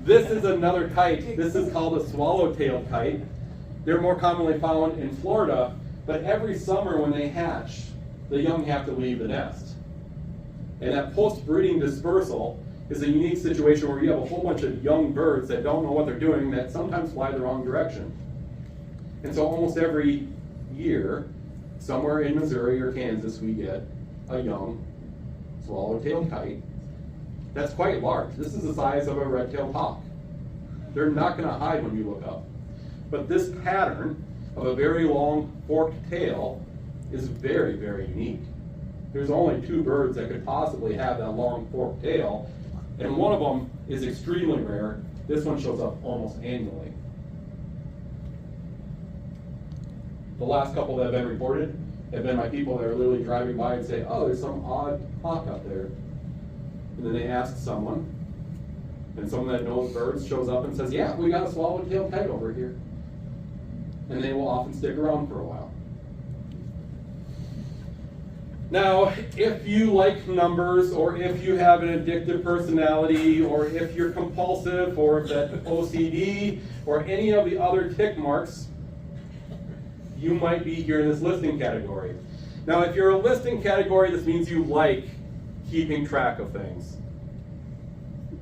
This is another kite. This is called a swallow-tailed kite. They're more commonly found in Florida, but every summer when they hatch, the young have to leave the nest. And that post-breeding dispersal is a unique situation where you have a whole bunch of young birds that don't know what they're doing, that sometimes fly the wrong direction. And so almost every year, somewhere in Missouri or Kansas, we get a young swallow-tailed kite that's quite large. This is the size of a red-tailed hawk. They're not going to hide when you look up. But this pattern of a very long forked tail is very, very unique. There's only 2 birds that could possibly have that long forked tail, and one of them is extremely rare. This one shows up almost annually. The last couple that have been reported have been my people that are literally driving by and say, oh, there's some odd hawk up there. And then they ask someone, and someone that knows birds shows up and says, yeah, we got a swallowtail kite over here. And they will often stick around for a while. Now, if you like numbers, or if you have an addictive personality, or if you're compulsive, or if that OCD, or any of the other tick marks, you might be here in this listing category. Now, if you're a listing category, this means you like keeping track of things.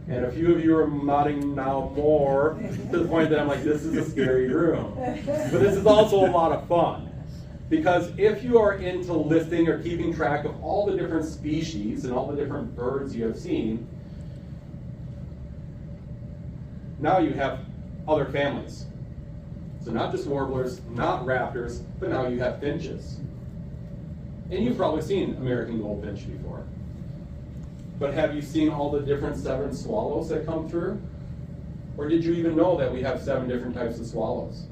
And a few of you are nodding now more to the point that I'm like, this is a scary room. But this is also a lot of fun. Because if you are into listing or keeping track of all the different species and all the different birds you have seen, now you have other families. So not just warblers, not raptors, but now you have finches. And you've probably seen American goldfinch before. But have you seen all the different 7 swallows that come through? Or did you even know that we have 7 different types of swallows?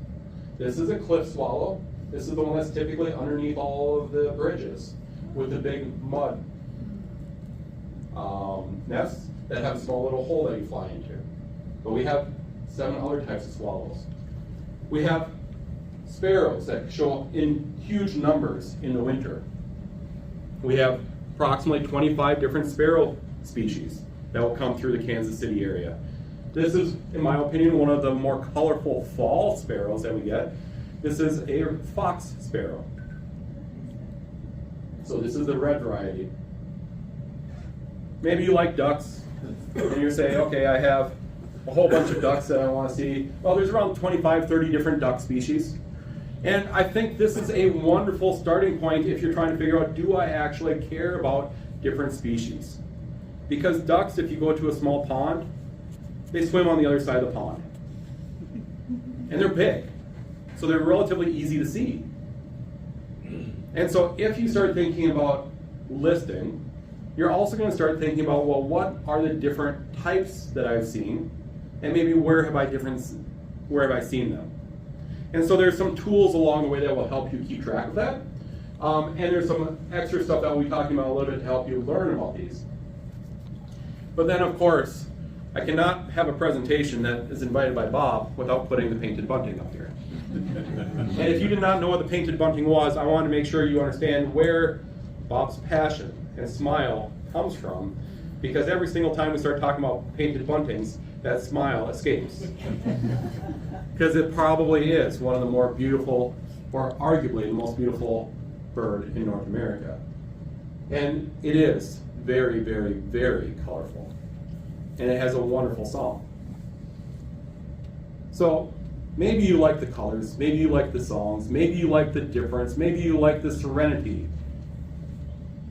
This is a cliff swallow. This is the one that's typically underneath all of the bridges with the big mud nests that have a small little hole that you fly into. But we have 7 other types of swallows. We have sparrows that show up in huge numbers in the winter. We have approximately 25 different sparrow species that will come through the Kansas City area. This is, in my opinion, one of the more colorful fall sparrows that we get. This is a fox sparrow. So this is the red variety. Maybe you like ducks, and you say, okay, I have a whole bunch of ducks that I want to see. Well, there's around 25, 30 different duck species. And I think this is a wonderful starting point if you're trying to figure out, do I actually care about different species? Because ducks, if you go to a small pond, they swim on the other side of the pond. And they're big, so they're relatively easy to see. And so if you start thinking about listing, you're also going to start thinking about, well, what are the different types that I've seen? And maybe where have I seen them? And so there's some tools along the way that will help you keep track of that. And there's some extra stuff that we'll be talking about a little bit to help you learn about these. But then, of course, I cannot have a presentation that is invited by Bob without putting the painted bunting up here. And if you did not know what the painted bunting was, I want to make sure you understand where Bob's passion and smile comes from, because every single time we start talking about painted buntings, that smile escapes. Because it probably is one of the more beautiful, or arguably the most beautiful bird in North America. And it is very, very, very colorful. And it has a wonderful song. So maybe you like the colors, maybe you like the songs, maybe you like the difference, maybe you like the serenity.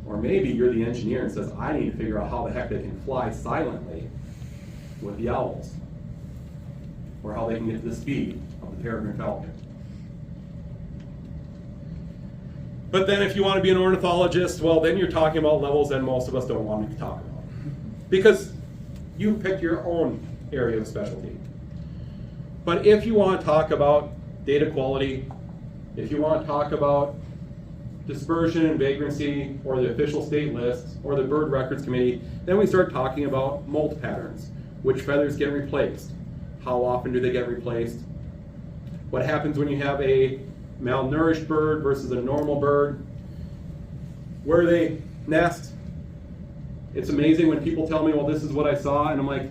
Or maybe you're the engineer and says, I need to figure out how the heck they can fly silently with the owls, or how they can get to the speed of the peregrine falcon. But then if you want to be an ornithologist, well, then you're talking about levels that most of us don't want to talk about, because you pick your own area of specialty. But if you want to talk about data quality, if you want to talk about dispersion and vagrancy, or the official state lists, or the bird records committee, then we start talking about molt patterns. Which feathers get replaced? How often do they get replaced? What happens when you have a malnourished bird versus a normal bird? Where they nest? It's amazing when people tell me, well, this is what I saw, and I'm like,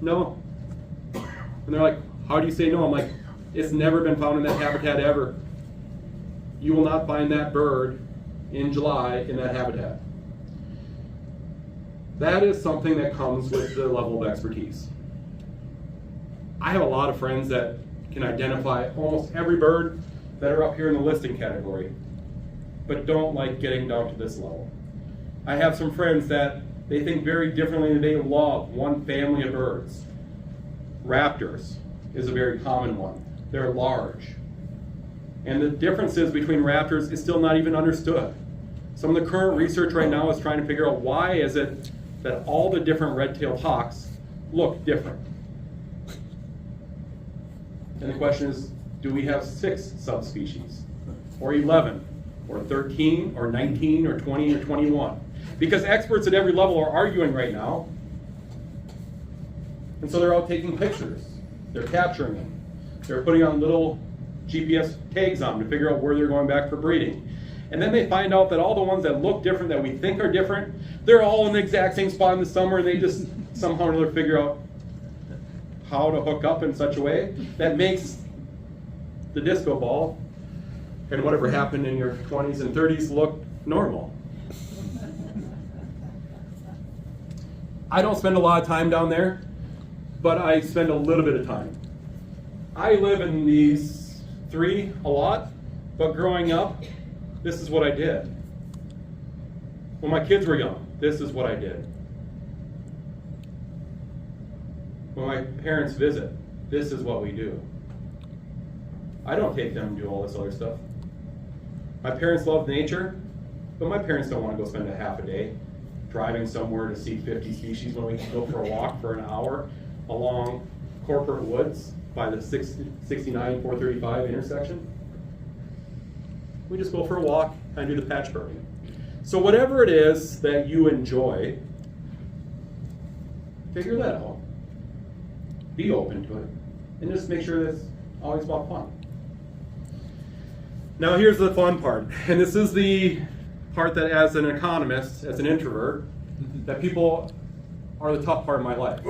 no. And they're like, how do you say no? I'm like, it's never been found in that habitat ever. You will not find that bird in July in that habitat. That is something that comes with the level of expertise. I have a lot of friends that can identify almost every bird that are up here in the listing category, but don't like getting down to this level. I have some friends that they think very differently, and they love one family of birds. Raptors is a very common one. They're large. And the differences between raptors is still not even understood. Some of the current research right now is trying to figure out why is it that all the different red-tailed hawks look different. And the question is, do we have 6 subspecies, or 11, or 13, or 19, or 20, or 21? Because experts at every level are arguing right now. And so they're out taking pictures. They're capturing them. They're putting on little GPS tags on them to figure out where they're going back for breeding. And then they find out that all the ones that look different, that we think are different, they're all in the exact same spot in the summer, and they just somehow or another figure out how to hook up in such a way that makes the disco ball and whatever happened in your 20s and 30s look normal. I don't spend a lot of time down there, but I spend a little bit of time. I live in these 3 a lot, but growing up, this is what I did. When my kids were young, this is what I did. When my parents visit, this is what we do. I don't take them to do all this other stuff. My parents love nature, but my parents don't want to go spend a half a day driving somewhere to see 50 species when we can go for a walk for an hour along Corporate Woods by the 69-435 intersection. We just go for a walk and do the patch burning. So whatever it is that you enjoy, figure that out. Be open to it. And just make sure that it's always about fun. Now here's the fun part. And this is the part that as an economist, as an introvert, that people are the tough part of my life.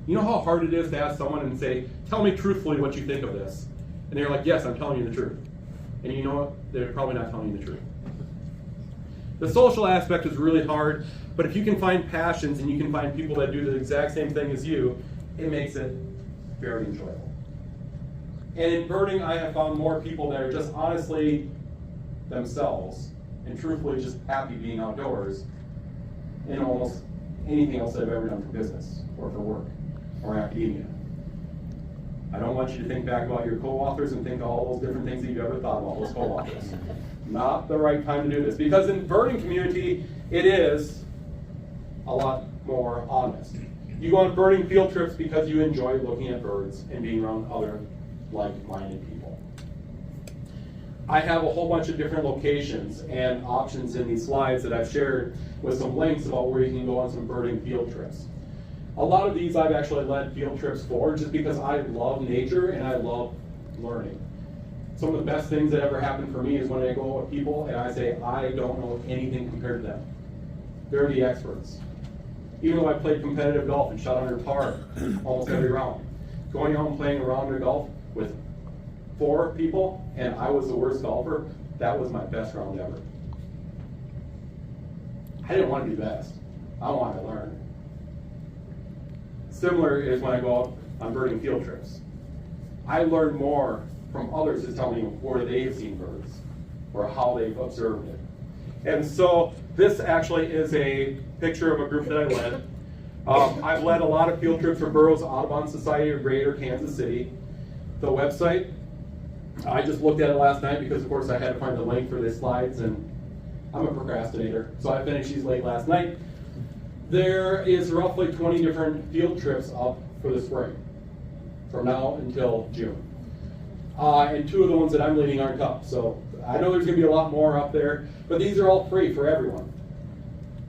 You know how hard it is to ask someone and say, tell me truthfully what you think of this. And they're like, yes, I'm telling you the truth. And you know what? They're probably not telling you the truth. The social aspect is really hard, but if you can find passions and you can find people that do the exact same thing as you, it makes it very enjoyable. And in birding, I have found more people that are just honestly themselves and truthfully just happy being outdoors in almost anything else that I've ever done for business or for work or academia. I don't want you to think back about your co-authors and think of all those different things that you've ever thought about those co-authors. Not the right time to do this, because in the birding community, it is a lot more honest. You go on birding field trips because you enjoy looking at birds and being around other like-minded people. I have a whole bunch of different locations and options in these slides that I've shared with some links about where you can go on some birding field trips. A lot of these I've actually led field trips for just because I love nature and I love learning. Some of the best things that ever happened for me is when I go with people and I say, I don't know anything compared to them. They're the experts. Even though I played competitive golf and shot under par almost every round, going out and playing a round of golf with 4 people and I was the worst golfer, that was my best round ever. I didn't want to be best. I wanted to learn. Similar is when I go out on birding field trips. I learn more from others who tell me where they've seen birds or how they've observed it. And so this actually is a picture of a group that I led. I've led a lot of field trips for Burrough's Audubon Society of Greater Kansas City. The website, I just looked at it last night because of course I had to find the link for the slides and I'm a procrastinator, so I finished these late last night. There is roughly 20 different field trips up for the spring, from now until June. And 2 of the ones that I'm leading aren't up, so I know there's going to be a lot more up there, but these are all free for everyone.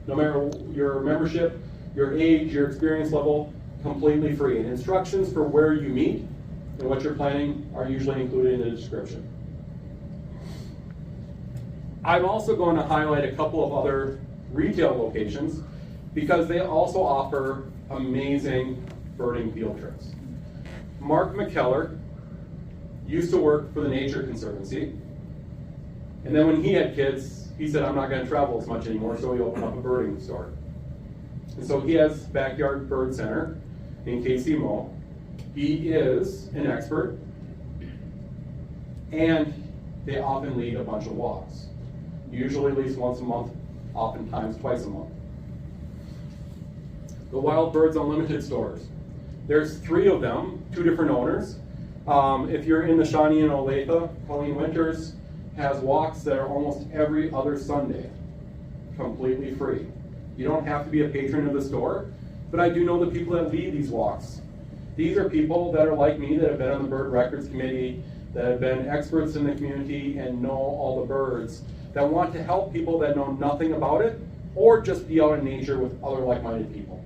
No matter your membership, your age, your experience level, completely free. And instructions for where you meet and what you're planning are usually included in the description. I'm also going to highlight a couple of other retail locations because they also offer amazing birding field trips. Mark McKellar used to work for the Nature Conservancy, and then when he had kids, he said, I'm not going to travel as much anymore, so he opened up a birding store. And so he has Backyard Bird Center in KC. He is an expert, and they often lead a bunch of walks. Usually at least once a month, oftentimes twice a month. The Wild Birds Unlimited stores. There's 3 of them, 2 different owners. If you're in the Shawnee and Olathe, Colleen Winters has walks that are almost every other Sunday, completely free. You don't have to be a patron of the store, but I do know the people that lead these walks. These are people that are like me, that have been on the Bird Records Committee, that have been experts in the community and know all the birds, that want to help people that know nothing about it, or just be out in nature with other like-minded people.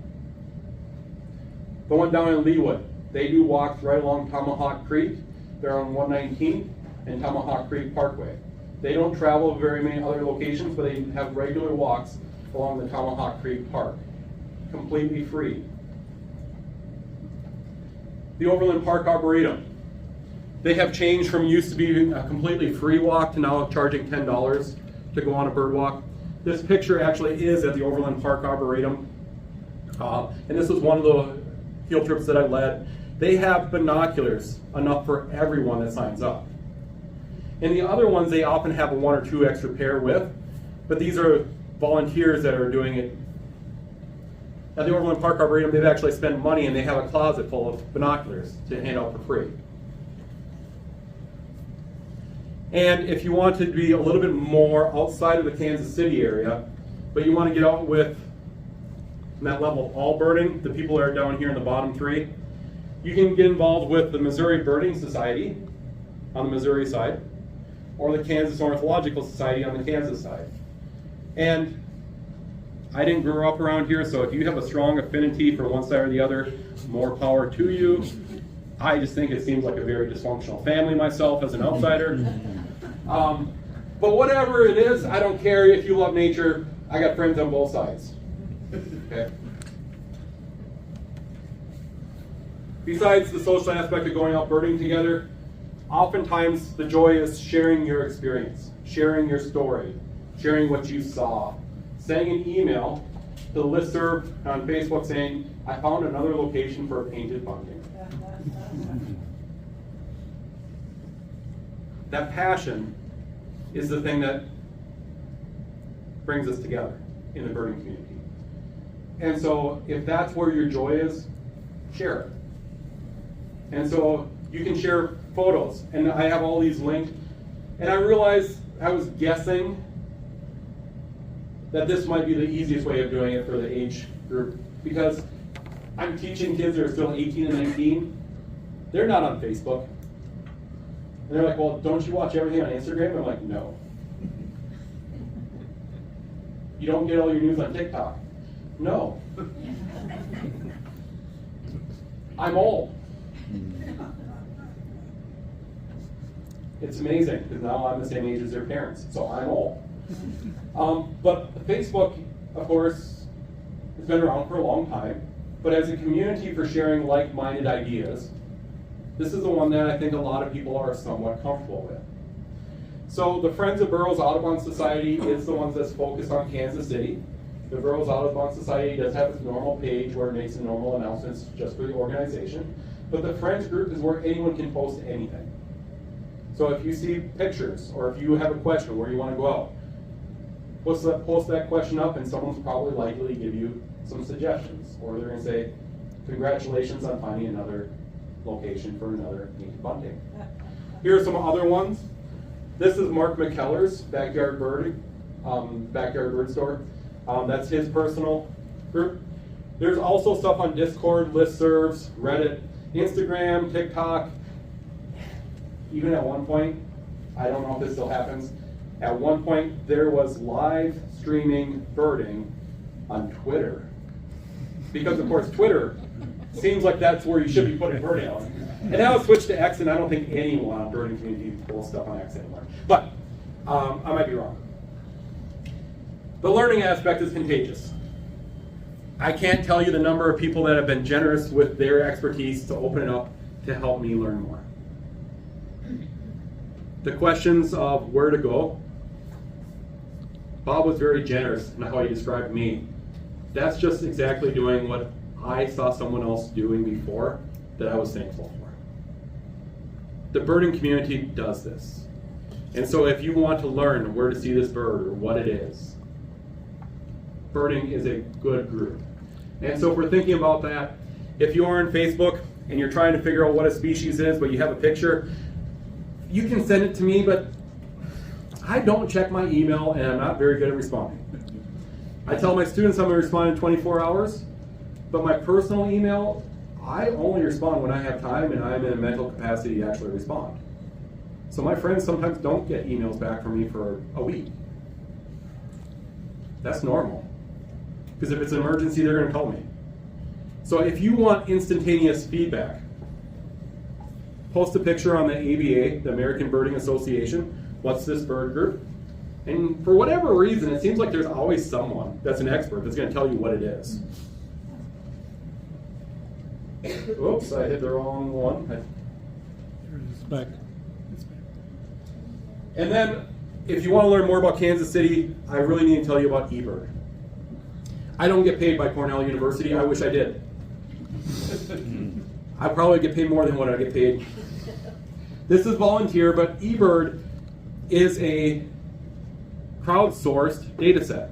The one down in Leawood, they do walks right along Tomahawk Creek. They're on 119 and Tomahawk Creek Parkway. They don't travel to very many other locations, but they have regular walks along the Tomahawk Creek Park, completely free. The Overland Park Arboretum. They have changed from used to be a completely free walk to now charging $10 to go on a bird walk. This picture actually is at the Overland Park Arboretum. And this was one of the field trips that I led. They have binoculars, enough for everyone that signs up. And the other ones, they often have a 1 or 2 extra pair with, but these are volunteers that are doing it. At the Overland Park Arboretum, they've actually spent money and they have a closet full of binoculars to hand out for free. And if you want to be a little bit more outside of the Kansas City area, but you want to get out with that level of all birding, the people that are down here in the bottom 3, you can get involved with the Missouri Birding Society on the Missouri side, or the Kansas Ornithological Society on the Kansas side. And I didn't grow up around here, so if you have a strong affinity for one side or the other, more power to you. I just think it seems like a very dysfunctional family myself as an outsider. But whatever it is, I don't care. If you love nature, I got friends on both sides. Okay. Besides the social aspect of going out birding together, oftentimes the joy is sharing your experience, sharing your story, sharing what you saw, sending an email to the listserv on Facebook saying, I found another location for a painted bunting. That passion is the thing that brings us together in the birding community. And so if that's where your joy is, share it. And so you can share photos, and I have all these linked, and I realized I was guessing that this might be the easiest way of doing it for the age group, because I'm teaching kids that are still 18 and 19. They're not on Facebook. And they're like, well, don't you watch everything on Instagram? I'm like, no. You don't get all your news on TikTok? No. I'm old. It's amazing, because now I'm the same age as their parents, so I'm old. But Facebook, of course, has been around for a long time, but as a community for sharing like-minded ideas, this is the one that I think a lot of people are somewhat comfortable with. So the Friends of Burroughs Audubon Society is the one that's focused on Kansas City. The Burroughs Audubon Society does have its normal page where it makes the normal announcements just for the organization, but the Friends group is where anyone can post anything. So if you see pictures, or if you have a question where you want to go out, post that question up and someone's probably likely to give you some suggestions. Or they're going to say, congratulations on finding another location for another painted bunting. Here are some other ones. This is Mark McKellar's backyard bird store. That's his personal group. There's also stuff on Discord, listservs, Reddit, Instagram, TikTok. Even at one point, I don't know if this still happens, at one point there was live streaming birding on Twitter. Because of course Twitter seems like that's where you should be putting birding out. And now it's switched to X, and I don't think anyone on birding community pulls stuff on X anymore. But I might be wrong. The learning aspect is contagious. I can't tell you the number of people that have been generous with their expertise to open it up to help me learn more. The questions of where to go, Bob was very generous in how he described me. That's just exactly doing what I saw someone else doing before that I was thankful for. The birding community does this. And so if you want to learn where to see this bird or what it is, birding is a good group. And so if we're thinking about that, if you are on Facebook, and you're trying to figure out what a species is, but you have a picture, you can send it to me, but I don't check my email and I'm not very good at responding. I tell my students I'm going to respond in 24 hours, but my personal email, I only respond when I have time and I'm in a mental capacity to actually respond. So my friends sometimes don't get emails back from me for a week. That's normal. Because if it's an emergency, they're going to call me. So if you want instantaneous feedback, post a picture on the ABA, the American Birding Association. What's this bird group? And for whatever reason, it seems like there's always someone that's an expert that's going to tell you what it is. Oops, I hit the wrong one. It's back. And then, if you want to learn more about Kansas City, I really need to tell you about eBird. I don't get paid by Cornell University. I wish I did. I probably get paid more than what I get paid. This is volunteer, but eBird is a crowdsourced data set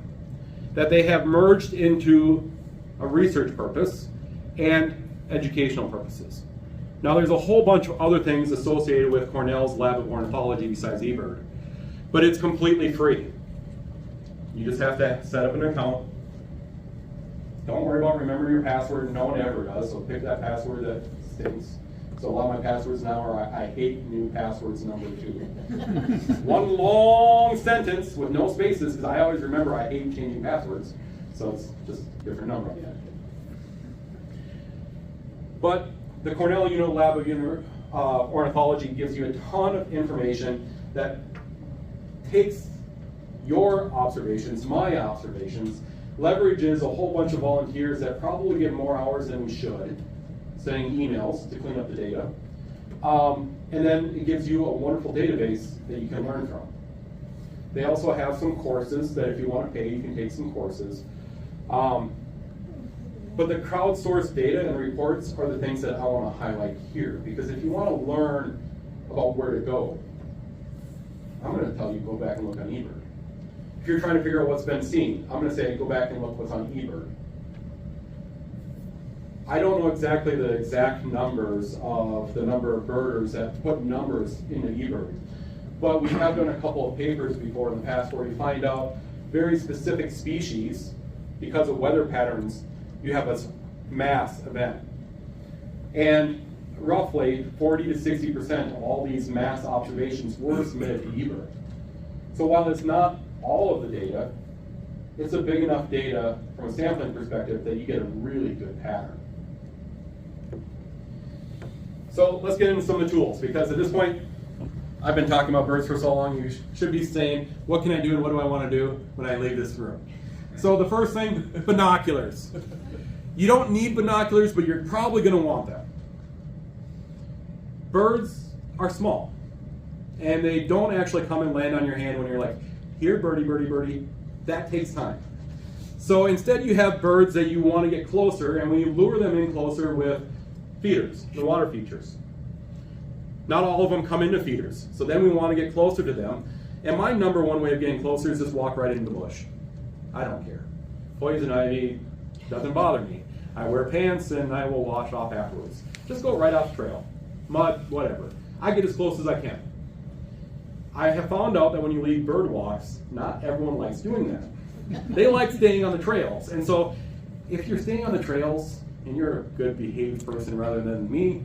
that they have merged into a research purpose and educational purposes. Now there's a whole bunch of other things associated with Cornell's Lab of Ornithology besides eBird, but it's completely free. You just have to set up an account. Don't worry about remembering your password. No one ever does, so pick that password that stinks. So a lot of my passwords now are I hate new passwords number 2. One long sentence with no spaces, because I always remember I hate changing passwords. So it's just a different number on the end. But the Cornell Lab of Ornithology gives you a ton of information that takes your observations, my observations, leverages a whole bunch of volunteers that probably get more hours than we should, sending emails to clean up the data. And then it gives you a wonderful database that you can learn from. They also have some courses that if you want to pay, you can take some courses. But the crowdsourced data and reports are the things that I want to highlight here, because if you want to learn about where to go, I'm going to tell you go back and look on eBird. If you're trying to figure out what's been seen, I'm going to say go back and look what's on eBird. I don't know exactly the exact numbers of the number of birders that put numbers into eBird, but we have done a couple of papers before in the past where we find out very specific species, because of weather patterns, you have a mass event. And roughly 40 to 60% of all these mass observations were submitted to eBird. So while it's not all of the data, it's a big enough data from a sampling perspective that you get a really good pattern. So let's get into some of the tools, because at this point, I've been talking about birds for so long, you should be saying, what can I do and what do I want to do when I leave this room? So the first thing, binoculars. You don't need binoculars, but you're probably going to want them. Birds are small, and they don't actually come and land on your hand when you're like, here, birdie, birdie, birdie. That takes time. So instead you have birds that you want to get closer, and we lure them in closer with feeders, the water features. Not all of them come into feeders, so then we want to get closer to them. And my number one way of getting closer is just walk right into the bush. I don't care. Poison ivy doesn't bother me. I wear pants and I will wash off afterwards. Just go right off the trail. Mud, whatever. I get as close as I can. I have found out that when you lead bird walks, not everyone likes doing that. They like staying on the trails. And so if you're staying on the trails and you're a good behaved person rather than me,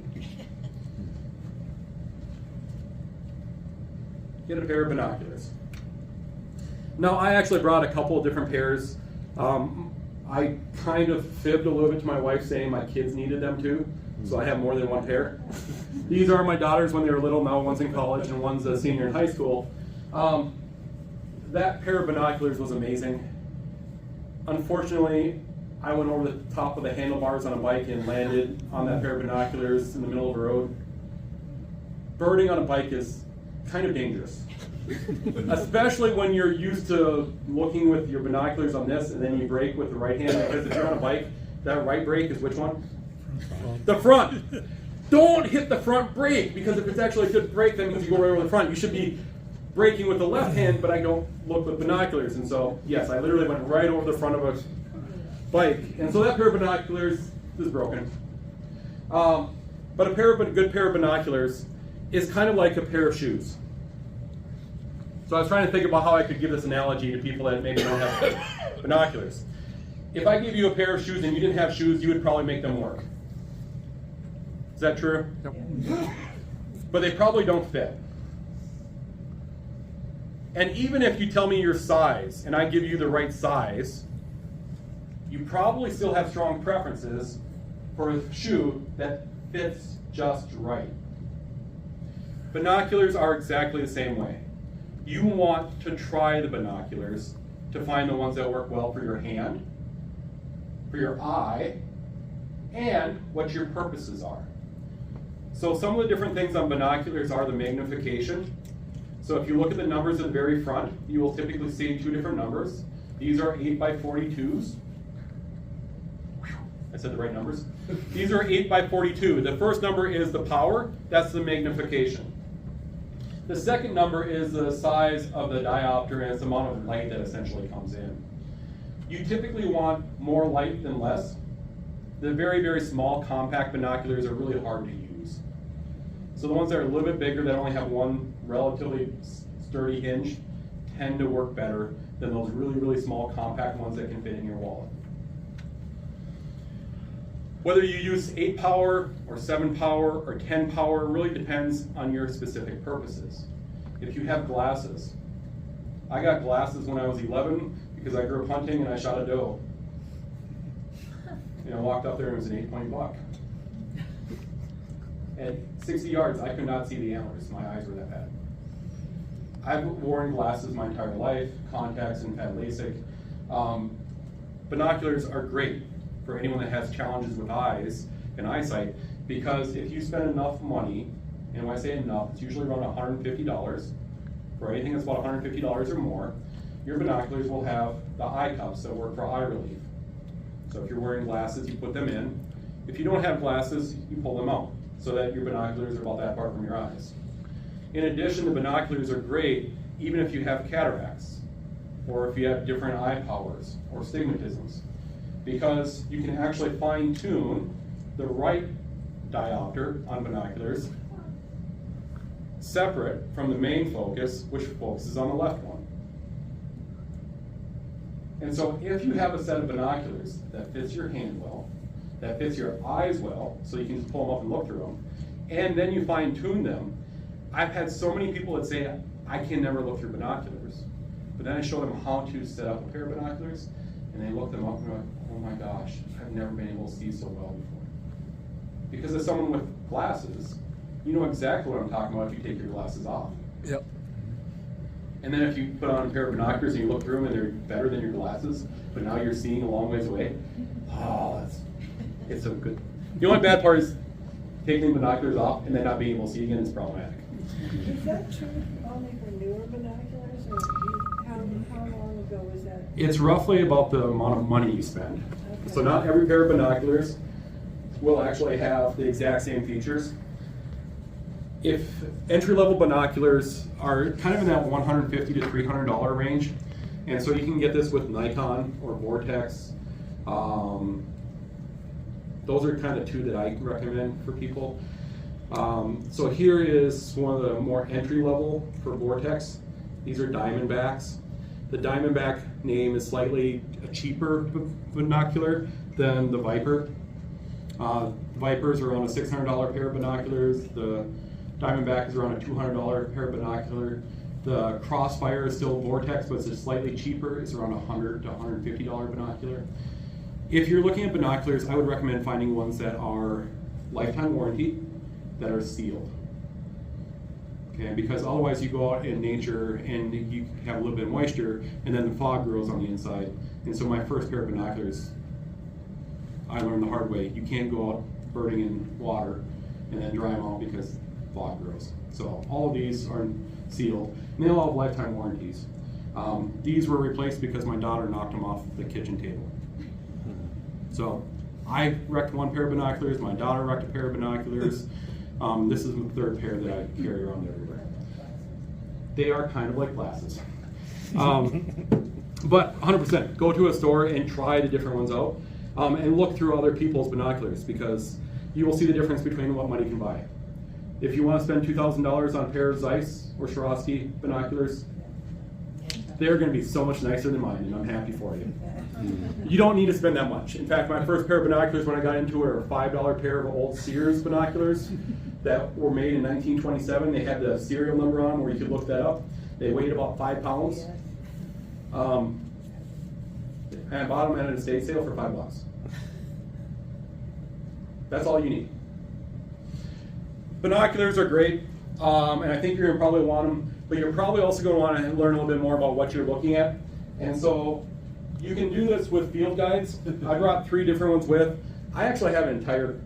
get a pair of binoculars. Now, I actually brought a couple of different pairs. I kind of fibbed a little bit to my wife saying my kids needed them too, so I have more than one pair. These are my daughters when they were little. Now one's in college and one's a senior in high school. That pair of binoculars was amazing. Unfortunately, I went over the top of the handlebars on a bike and landed on that pair of binoculars in the middle of the road. Birding on a bike is kind of dangerous. Especially when you're used to looking with your binoculars on this and then you brake with the right hand, because if you're on a bike, that right brake is which one? The front. Don't hit the front brake, because if it's actually a good brake, then means you go right over the front. You should be braking with the left hand, but I don't look with binoculars. And so, yes, I literally went right over the front of a bike. And so that pair of binoculars is broken. But a good pair of binoculars is kind of like a pair of shoes. So I was trying to think about how I could give this analogy to people that maybe don't have binoculars. If I gave you a pair of shoes and you didn't have shoes, you would probably make them work. Is that true? Yep. But they probably don't fit. And even if you tell me your size and I give you the right size, you probably still have strong preferences for a shoe that fits just right. Binoculars are exactly the same way. You want to try the binoculars to find the ones that work well for your hand, for your eye, and what your purposes are. So some of the different things on binoculars are the magnification. So if you look at the numbers at the very front, you will typically see two different numbers. These are 8x42s. I said the right numbers. These are 8x42. The first number is the power, that's the magnification. The second number is the size of the diopter, and it's the amount of light that essentially comes in. You typically want more light than less. The very, very small compact binoculars are really hard to use. So the ones that are a little bit bigger, that only have one relatively sturdy hinge, tend to work better than those really, really small compact ones that can fit in your wallet. Whether you use 8 power or 7 power or 10 power really depends on your specific purposes. If you have glasses, I got glasses when I was 11 because I grew up hunting and I shot a doe. And I walked up there and it was an 8-point buck. At 60 yards, I could not see the antlers. My eyes were that bad. I've worn glasses my entire life, contacts, and had LASIK. Binoculars are great for anyone that has challenges with eyes and eyesight, because if you spend enough money, and when I say enough, it's usually around $150, for anything that's about $150 or more, your binoculars will have the eye cups that work for eye relief. So if you're wearing glasses, you put them in. If you don't have glasses, you pull them out, so that your binoculars are about that far from your eyes. In addition, the binoculars are great even if you have cataracts, or if you have different eye powers, or stigmatisms, because you can actually fine-tune the right diopter on binoculars separate from the main focus, which focuses on the left one. And so if you have a set of binoculars that fits your hand well, that fits your eyes well, so you can just pull them up and look through them, and then you fine-tune them, I've had so many people that say, I can never look through binoculars. But then I show them how to set up a pair of binoculars, and they look them up and they're like, oh my gosh, I've never been able to see so well before. Because as someone with glasses, you know exactly what I'm talking about if you take your glasses off. Yep. And then if you put on a pair of binoculars and you look through them and they're better than your glasses, but now you're seeing a long ways away, it's so good. The only bad part is taking the binoculars off and then not being able to see again is problematic. Is that true only for newer binoculars, or how long ago was that? It's roughly about the amount of money you spend. Okay. So not every pair of binoculars will actually have the exact same features. If entry-level binoculars are kind of in that $150 to $300 range, and so you can get this with Nikon or Vortex. Those are kind of two that I recommend for people. So here is one of the more entry-level for Vortex. These are Diamondbacks. The Diamondback name is slightly a cheaper binocular than the Viper. Vipers are around a $600 pair of binoculars. The Diamondback is around a $200 pair of binocular. The Crossfire is still Vortex, but it's just slightly cheaper. It's around a $100 to $150 binocular. If you're looking at binoculars, I would recommend finding ones that are lifetime warranty, that are sealed. Okay, because otherwise you go out in nature and you have a little bit of moisture and then the fog grows on the inside. And so my first pair of binoculars, I learned the hard way. You can't go out birding in water and then dry them out because fog grows. So all of these are sealed and they all have lifetime warranties. These were replaced because my daughter knocked them off the kitchen table. So I wrecked one pair of binoculars, my daughter wrecked a pair of binoculars. This is the third pair that I carry around everywhere. They are kind of like glasses. But 100%, go to a store and try the different ones out. And look through other people's binoculars, because you will see the difference between what money can buy. If you want to spend $2,000 on a pair of Zeiss or Swarovski binoculars, they're going to be so much nicer than mine, and I'm happy for you. You don't need to spend that much. In fact, my first pair of binoculars when I got into it were a $5 pair of old Sears binoculars that were made in 1927. They had the serial number on where you could look that up. They weighed about 5 pounds. And I bought them at an estate sale for $5. That's all you need. Binoculars are great, and I think you're going to probably want them, but you're probably also going to want to learn a little bit more about what you're looking at. And so you can do this with field guides. I brought 3 different ones with. I actually have an entire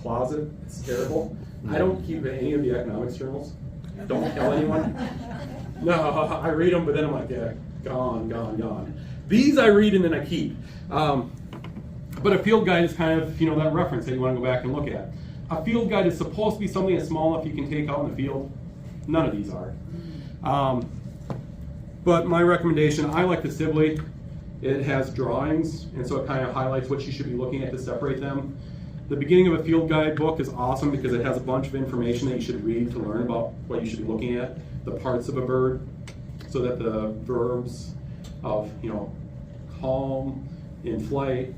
closet. It's terrible. I don't keep any of the economics journals. Don't tell anyone. No, I read them, but then I'm like, yeah, gone. These I read and then I keep. But a field guide is kind of, that reference that you want to go back and look at. A field guide is supposed to be something that's small enough you can take out in the field. None of these are. But my recommendation, I like the Sibley. It has drawings, and so it kind of highlights what you should be looking at to separate them. The beginning of a field guide book is awesome because it has a bunch of information that you should read to learn about what you should be looking at, the parts of a bird, so that the verbs of, calm, in flight,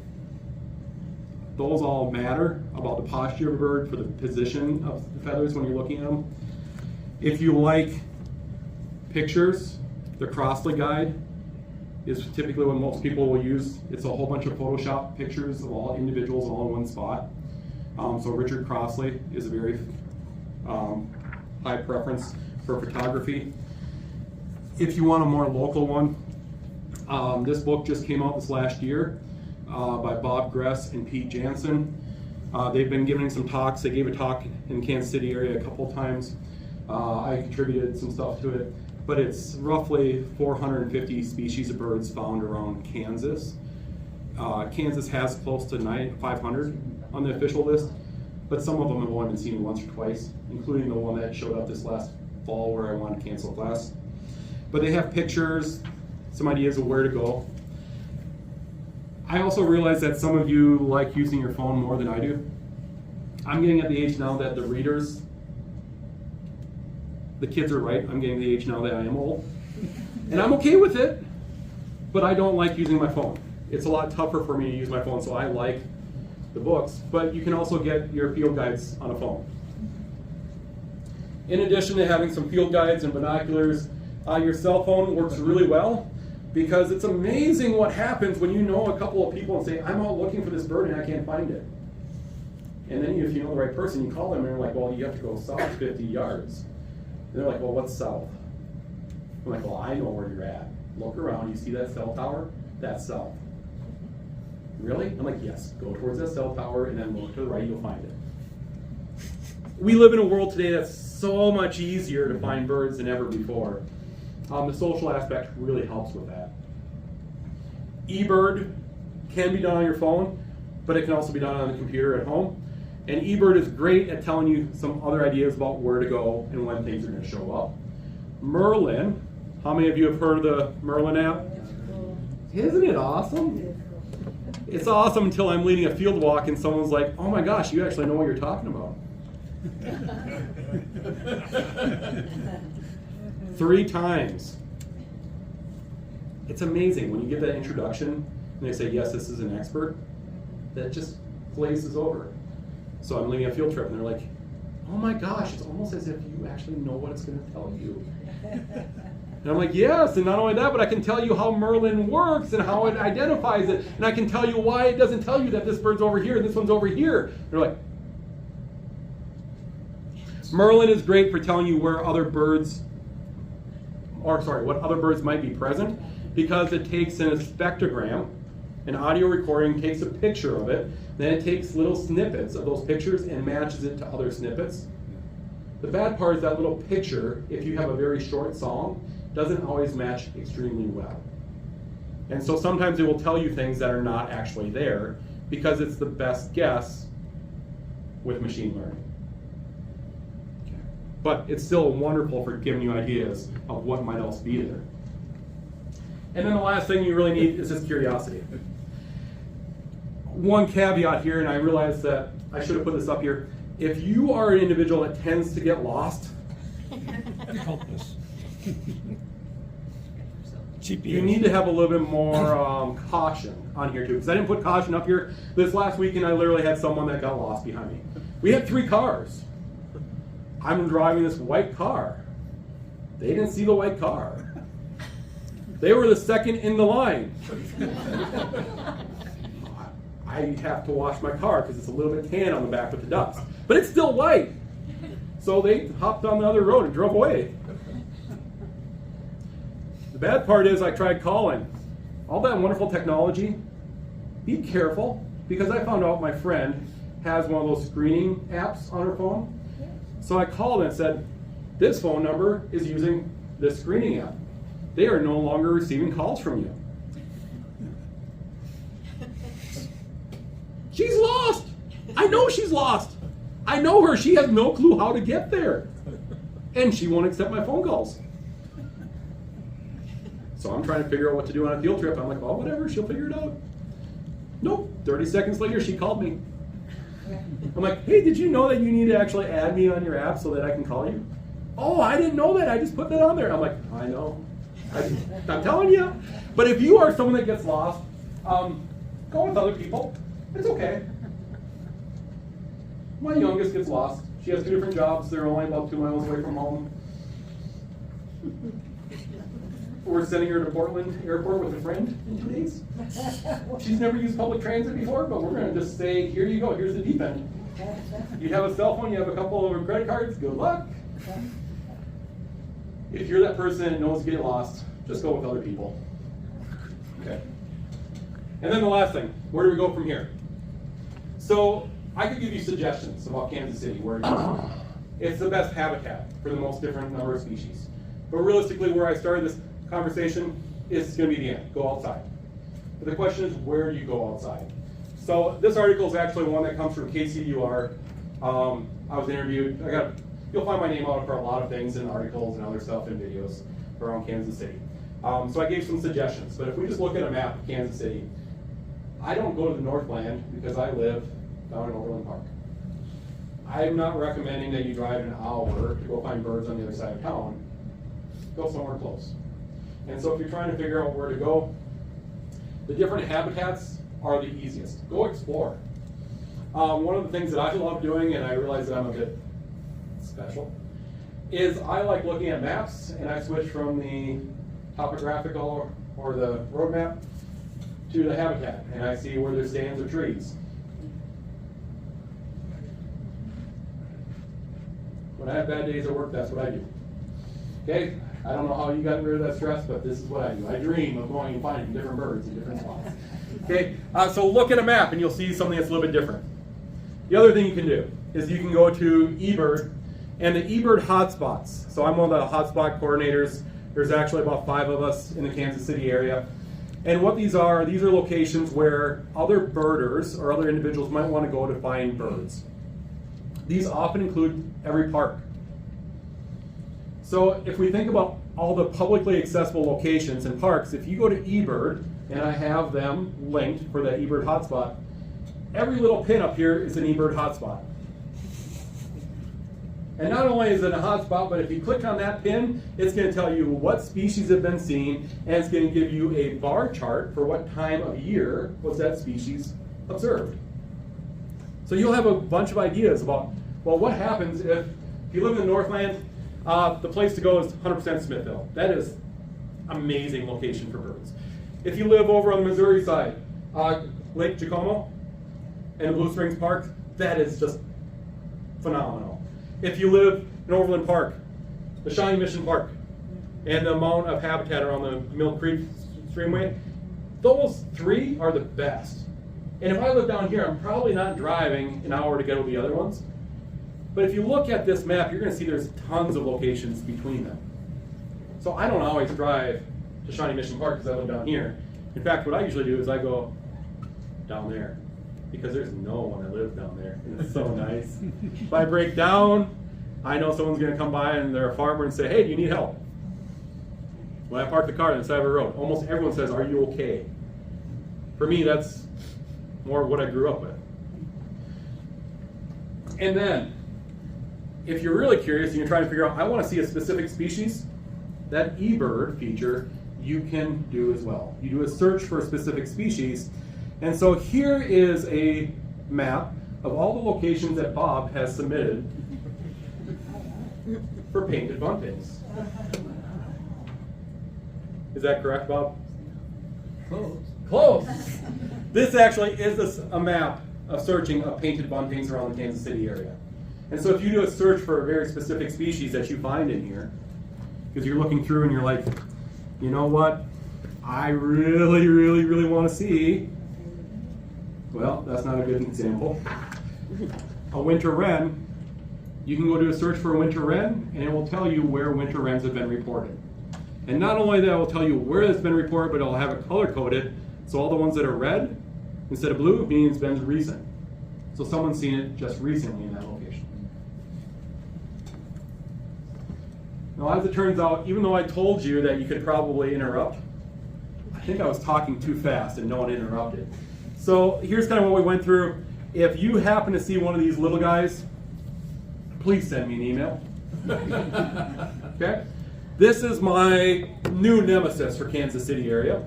those all matter about the posture of a bird for the position of the feathers when you're looking at them. If you like pictures, the Crossley guide is typically what most people will use. It's a whole bunch of Photoshop pictures of all individuals all in one spot. So Richard Crossley is a very high preference for photography. If you want a more local one, this book just came out this last year by Bob Gress and Pete Jansen. They've been giving some talks. They gave a talk in Kansas City area a couple times. I contributed some stuff to it, but it's roughly 450 species of birds found around Kansas. Kansas has close to 500 on the official list, but some of them have only been seen once or twice, including the one that showed up this last fall where I wanted to cancel class. But they have pictures, some ideas of where to go. I also realize that some of you like using your phone more than I do. I'm getting at the age now that the kids are right. I'm getting to the age now that I am old. And I'm okay with it, but I don't like using my phone. It's a lot tougher for me to use my phone, so I like the books, but you can also get your field guides on a phone. In addition to having some field guides and binoculars, your cell phone works really well because it's amazing what happens when you know a couple of people and say, I'm out looking for this bird and I can't find it. And then if you know the right person, you call them and you're like, well, you have to go south 50 yards. And they're like, well, what's south? I'm like, well, I know where you're at. Look around, you see that cell tower? That's south. Really? I'm like, yes, go towards that cell tower and then look to the right, you'll find it. We live in a world today that's so much easier to find birds than ever before. The social aspect really helps with that. eBird can be done on your phone, but it can also be done on the computer at home. And eBird is great at telling you some other ideas about where to go and when things are going to show up. Merlin, how many of you have heard of the Merlin app? Isn't it awesome? It's awesome until I'm leading a field walk and someone's like, oh my gosh, you actually know what you're talking about. 3 times. It's amazing when you get that introduction and they say, yes, this is an expert, that just glazes over. So I'm leading a field trip and they're like, oh my gosh, it's almost as if you actually know what it's going to tell you. And I'm like, yes, and not only that, but I can tell you how Merlin works and how it identifies it, and I can tell you why it doesn't tell you that this bird's over here and this one's over here. They're like, Merlin is great for telling you where other birds, what other birds might be present, because it takes in a spectrogram, an audio recording, takes a picture of it, then it takes little snippets of those pictures and matches it to other snippets. The bad part is that little picture, if you have a very short song, doesn't always match extremely well. And so sometimes it will tell you things that are not actually there because it's the best guess with machine learning. Okay. But it's still wonderful for giving you ideas of what might else be there. And then the last thing you really need is just curiosity. one caveat here, and I realize that I should have put this up here. If you are an individual that tends to get lost, Helpless. you need to have a little bit more caution on here too. Because I didn't put caution up here. This last weekend I literally had someone that got lost behind me. We had 3 cars. I'm driving this white car. They didn't see the white car. They were the second in the line. I have to wash my car because it's a little bit tan on the back with the dust. But it's still white. So they hopped on the other road and drove away. The bad part is I tried calling. All that wonderful technology, be careful, because I found out my friend has one of those screening apps on her phone. So I called and said, this phone number is using this screening app. They are no longer receiving calls from you. She's lost. I know she's lost. I know her. She has no clue how to get there. And she won't accept my phone calls. So I'm trying to figure out what to do on a field trip. I'm like, oh, whatever, she'll figure it out. Nope. 30 seconds later, she called me. I'm like, hey, did you know that you need to actually add me on your app so that I can call you? Oh, I didn't know that. I just put that on there. I'm like, I know. I'm telling you. But if you are someone that gets lost, go with other people. It's okay. My youngest gets lost. She has 2 different jobs. They're only about 2 miles away from home. We're sending her to Portland Airport with a friend in 2 days. She's never used public transit before, but we're going to just say, here you go, here's the deep end. You have a cell phone, you have a couple of credit cards, good luck. If you're that person that knows you get lost, just go with other people. Okay. And then the last thing, where do we go from here? So I could give you suggestions about Kansas City, where to go. It's the best habitat for the most different number of species. But realistically, where I started this conversation is going to be the end. Go outside. But the question is, where do you go outside? So this article is actually one that comes from KCUR. I was interviewed. You'll find my name out for a lot of things in articles and other stuff and videos around Kansas City. So I gave some suggestions. But if we just look at a map of Kansas City, I don't go to the Northland because I live down in Overland Park. I'm not recommending that you drive an hour to go find birds on the other side of town. Go somewhere close. And so if you're trying to figure out where to go, the different habitats are the easiest. Go explore. One of the things that I love doing, and I realize that I'm a bit special, is I like looking at maps, and I switch from the topographical or the road map to the habitat, and I see where there's stands or trees. When I have bad days at work, that's what I do. Okay? I don't know how you got rid of that stress, but this is what I do. I dream of going and finding different birds in different spots. Okay? So look at a map and you'll see something that's a little bit different. The other thing you can do is you can go to eBird and the eBird hotspots. So I'm one of the hotspot coordinators. There's actually about 5 of us in the Kansas City area. And what these are locations where other birders or other individuals might want to go to find birds. These often include every park. So if we think about all the publicly accessible locations and parks, if you go to eBird, and I have them linked for that eBird hotspot, every little pin up here is an eBird hotspot. And not only is it a hotspot, but if you click on that pin, it's going to tell you what species have been seen, and it's going to give you a bar chart for what time of year was that species observed. So you'll have a bunch of ideas about, well, what happens if you live in the Northland. The place to go is 100% Smithville. That is amazing location for birds. If you live over on the Missouri side, Lake Jacomo and Blue Springs Park, that is just phenomenal. If you live in Overland Park, the Shawnee Mission Park, and the amount of habitat around the Mill Creek Streamway, those 3 are the best. And if I live down here, I'm probably not driving an hour to go to the other ones. But if you look at this map, you're going to see there's tons of locations between them. So I don't always drive to Shawnee Mission Park because I live down here. In fact, what I usually do is I go down there because there's no one that lives down there. And it's so nice. If I break down, I know someone's going to come by and they're a farmer and say, hey, do you need help? When I park the car on the side of the road, almost everyone says, are you okay? For me, that's more of what I grew up with. And then, if you're really curious and you're trying to figure out, I want to see a specific species, that eBird feature you can do as well. You do a search for a specific species, and so here is a map of all the locations that Bob has submitted for painted buntings. Is that correct, Bob? Close. Close. This actually is a map of searching of painted buntings around the Kansas City area. And so if you do a search for a very specific species that you find in here, because you're looking through and you're like, you know what, I really, really, really want to see, well, that's not a good example. A winter wren, you can go do a search for a winter wren, and it will tell you where winter wrens have been reported. And not only that, it will tell you where it's been reported, but it'll have it color-coded, so all the ones that are red instead of blue means it's been recent. So someone's seen it just recently in that location. Now, as it turns out, even though I told you that you could probably interrupt, I think I was talking too fast and no one interrupted. So here's kind of what we went through. If you happen to see one of these little guys, please send me an email. Okay? This is my new nemesis for Kansas City area.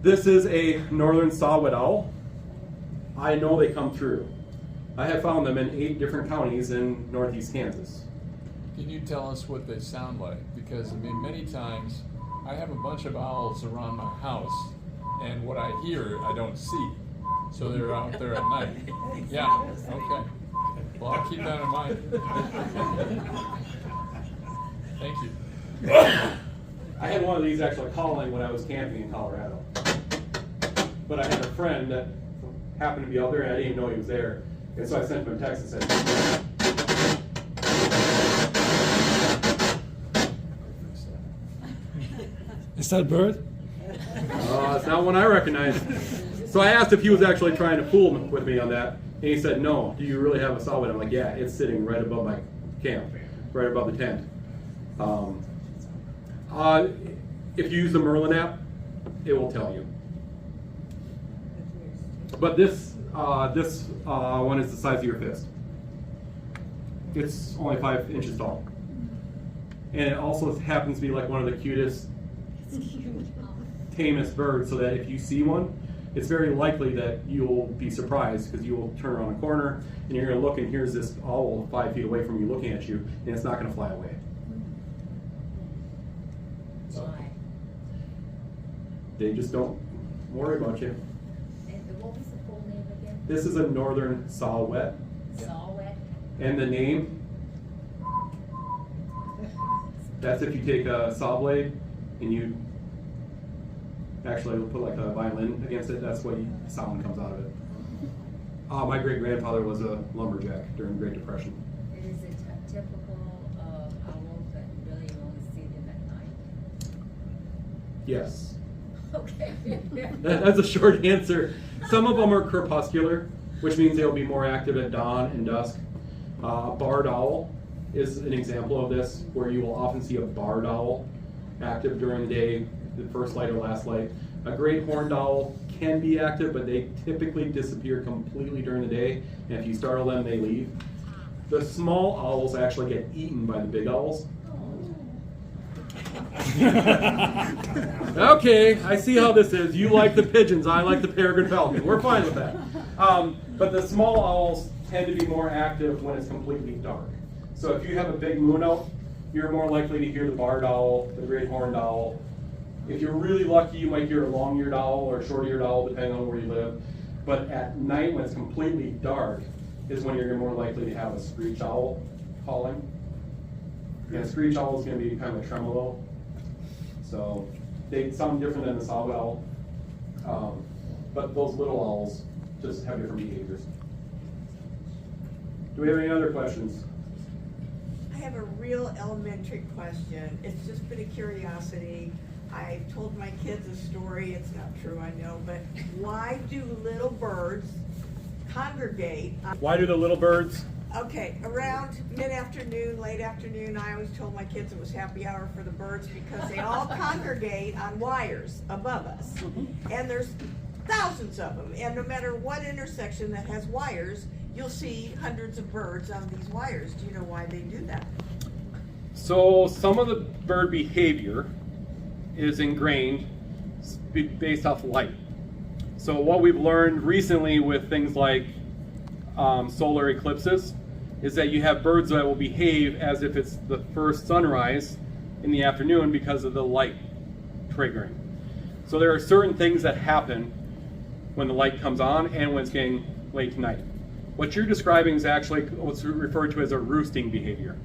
This is a northern saw-whet owl. I know they come through. I have found them in 8 different counties in northeast Kansas. Can you tell us what they sound like? Because, I mean, many times I have a bunch of owls around my house, and what I hear, I don't see. So they're out there at night. Yeah, okay. Well, I'll keep that in mind. Thank you. I had one of these actually calling when I was camping in Colorado. But I had a friend that happened to be out there and I didn't even know he was there. And so I sent him a text and said, Is that a bird? it's not one I recognize. So I asked if he was actually trying to fool with me on that. And he said, no, do you really have a saw-whet? I'm like, yeah, it's sitting right above my camp, right above the tent. If you use the Merlin app, it will tell you. But this one is the size of your fist. It's only 5 inches tall. And it also happens to be like one of the cutest, tamest birds, so that if you see one, it's very likely that you'll be surprised because you will turn around a corner and you're going to look and here's this owl 5 feet away from you looking at you, and it's not going to fly away. Why? They just don't worry about you. And what was the full name again? This is a northern saw-whet, Saw-whet? and the name, that's if you take a saw blade and you actually put like a violin against it, that's what sound comes out of it. My great-grandfather was a lumberjack during the Great Depression. Is it typical of owls that really only see them at night? Yes. Okay. That's a short answer. Some of them are crepuscular, which means they'll be more active at dawn and dusk. Barred owl is an example of this, where you will often see a barred owl active during the day, the first light or last light. A great horned owl can be active, but they typically disappear completely during the day, and if you startle them, they leave. The small owls actually get eaten by the big owls. Okay, I see how this is. You like the pigeons, I like the peregrine falcon. We're fine with that. But the small owls tend to be more active when it's completely dark. So if you have a big moon out, you're more likely to hear the barred owl, the great horned owl. If you're really lucky, you might hear a long-eared owl or a short-eared owl, depending on where you live. But at night, when it's completely dark, is when you're more likely to have a screech owl calling. And a screech owl is going to be kind of a tremolo. So they sound different than the saw-whet owl. But those little owls just have different behaviors. Do we have any other questions? I have a real elementary question. It's just been a curiosity. I told my kids a story. It's not true, I know, but why do little birds congregate? Why do the little birds? Okay, around mid-afternoon, late afternoon, I always told my kids it was happy hour for the birds because they all congregate on wires above us. And there's thousands of them. And no matter what intersection that has wires, you'll see hundreds of birds on these wires. Do you know why they do that? So some of the bird behavior is ingrained based off light. So what we've learned recently with things like solar eclipses is that you have birds that will behave as if it's the first sunrise in the afternoon because of the light triggering. So there are certain things that happen when the light comes on and when it's getting late tonight. What you're describing is actually what's referred to as a roosting behavior.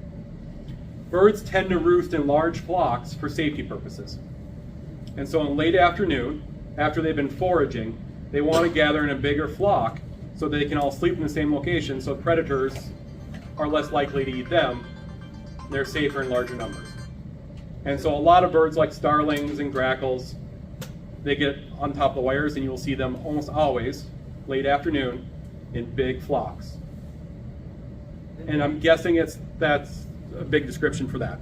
Birds tend to roost in large flocks for safety purposes. And so in late afternoon, after they've been foraging, they want to gather in a bigger flock so that they can all sleep in the same location, so predators are less likely to eat them. They're safer in larger numbers. And so a lot of birds like starlings and grackles, they get on top of the wires, and you'll see them almost always late afternoon in big flocks. And I'm guessing that's a big description for that.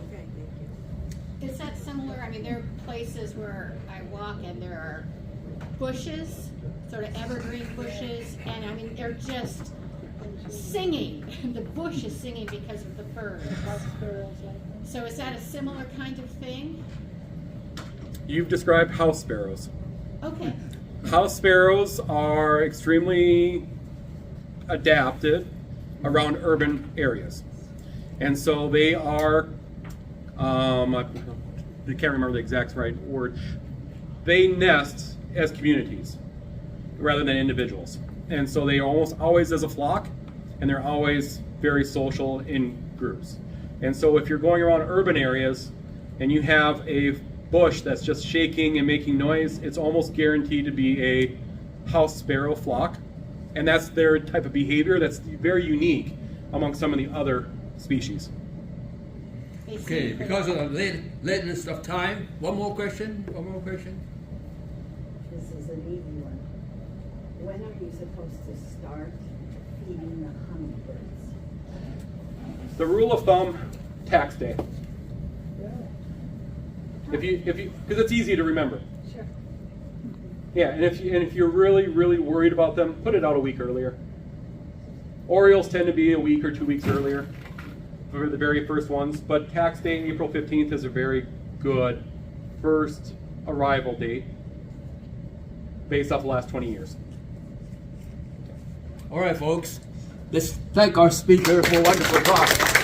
Okay, thank you. Is that similar? I mean, there are places where I walk and there are bushes, sort of evergreen bushes, and I mean, they're just singing. The bush is singing because of the birds. So is that a similar kind of thing? You've described house sparrows. Okay. House sparrows are extremely adapted around urban areas. And so they are, I can't remember the exact right word, they nest as communities rather than individuals. And so they are almost always as a flock, and they're always very social in groups. And so if you're going around urban areas and you have a bush that's just shaking and making noise, it's almost guaranteed to be a house sparrow flock. And that's their type of behavior that's very unique among some of the other species. Okay, because of the lateness of time, one more question. This is an easy one. When are you supposed to start feeding the hummingbirds? The rule of thumb, tax day. If you, because it's easy to remember. Sure. Yeah, and if you're really worried about them, put it out a week earlier. Orioles tend to be a week or 2 weeks earlier for the very first ones, but tax day, April 15th, is a very good first arrival date based off the last 20 years. All right, folks. Let's thank our speaker for a wonderful talk.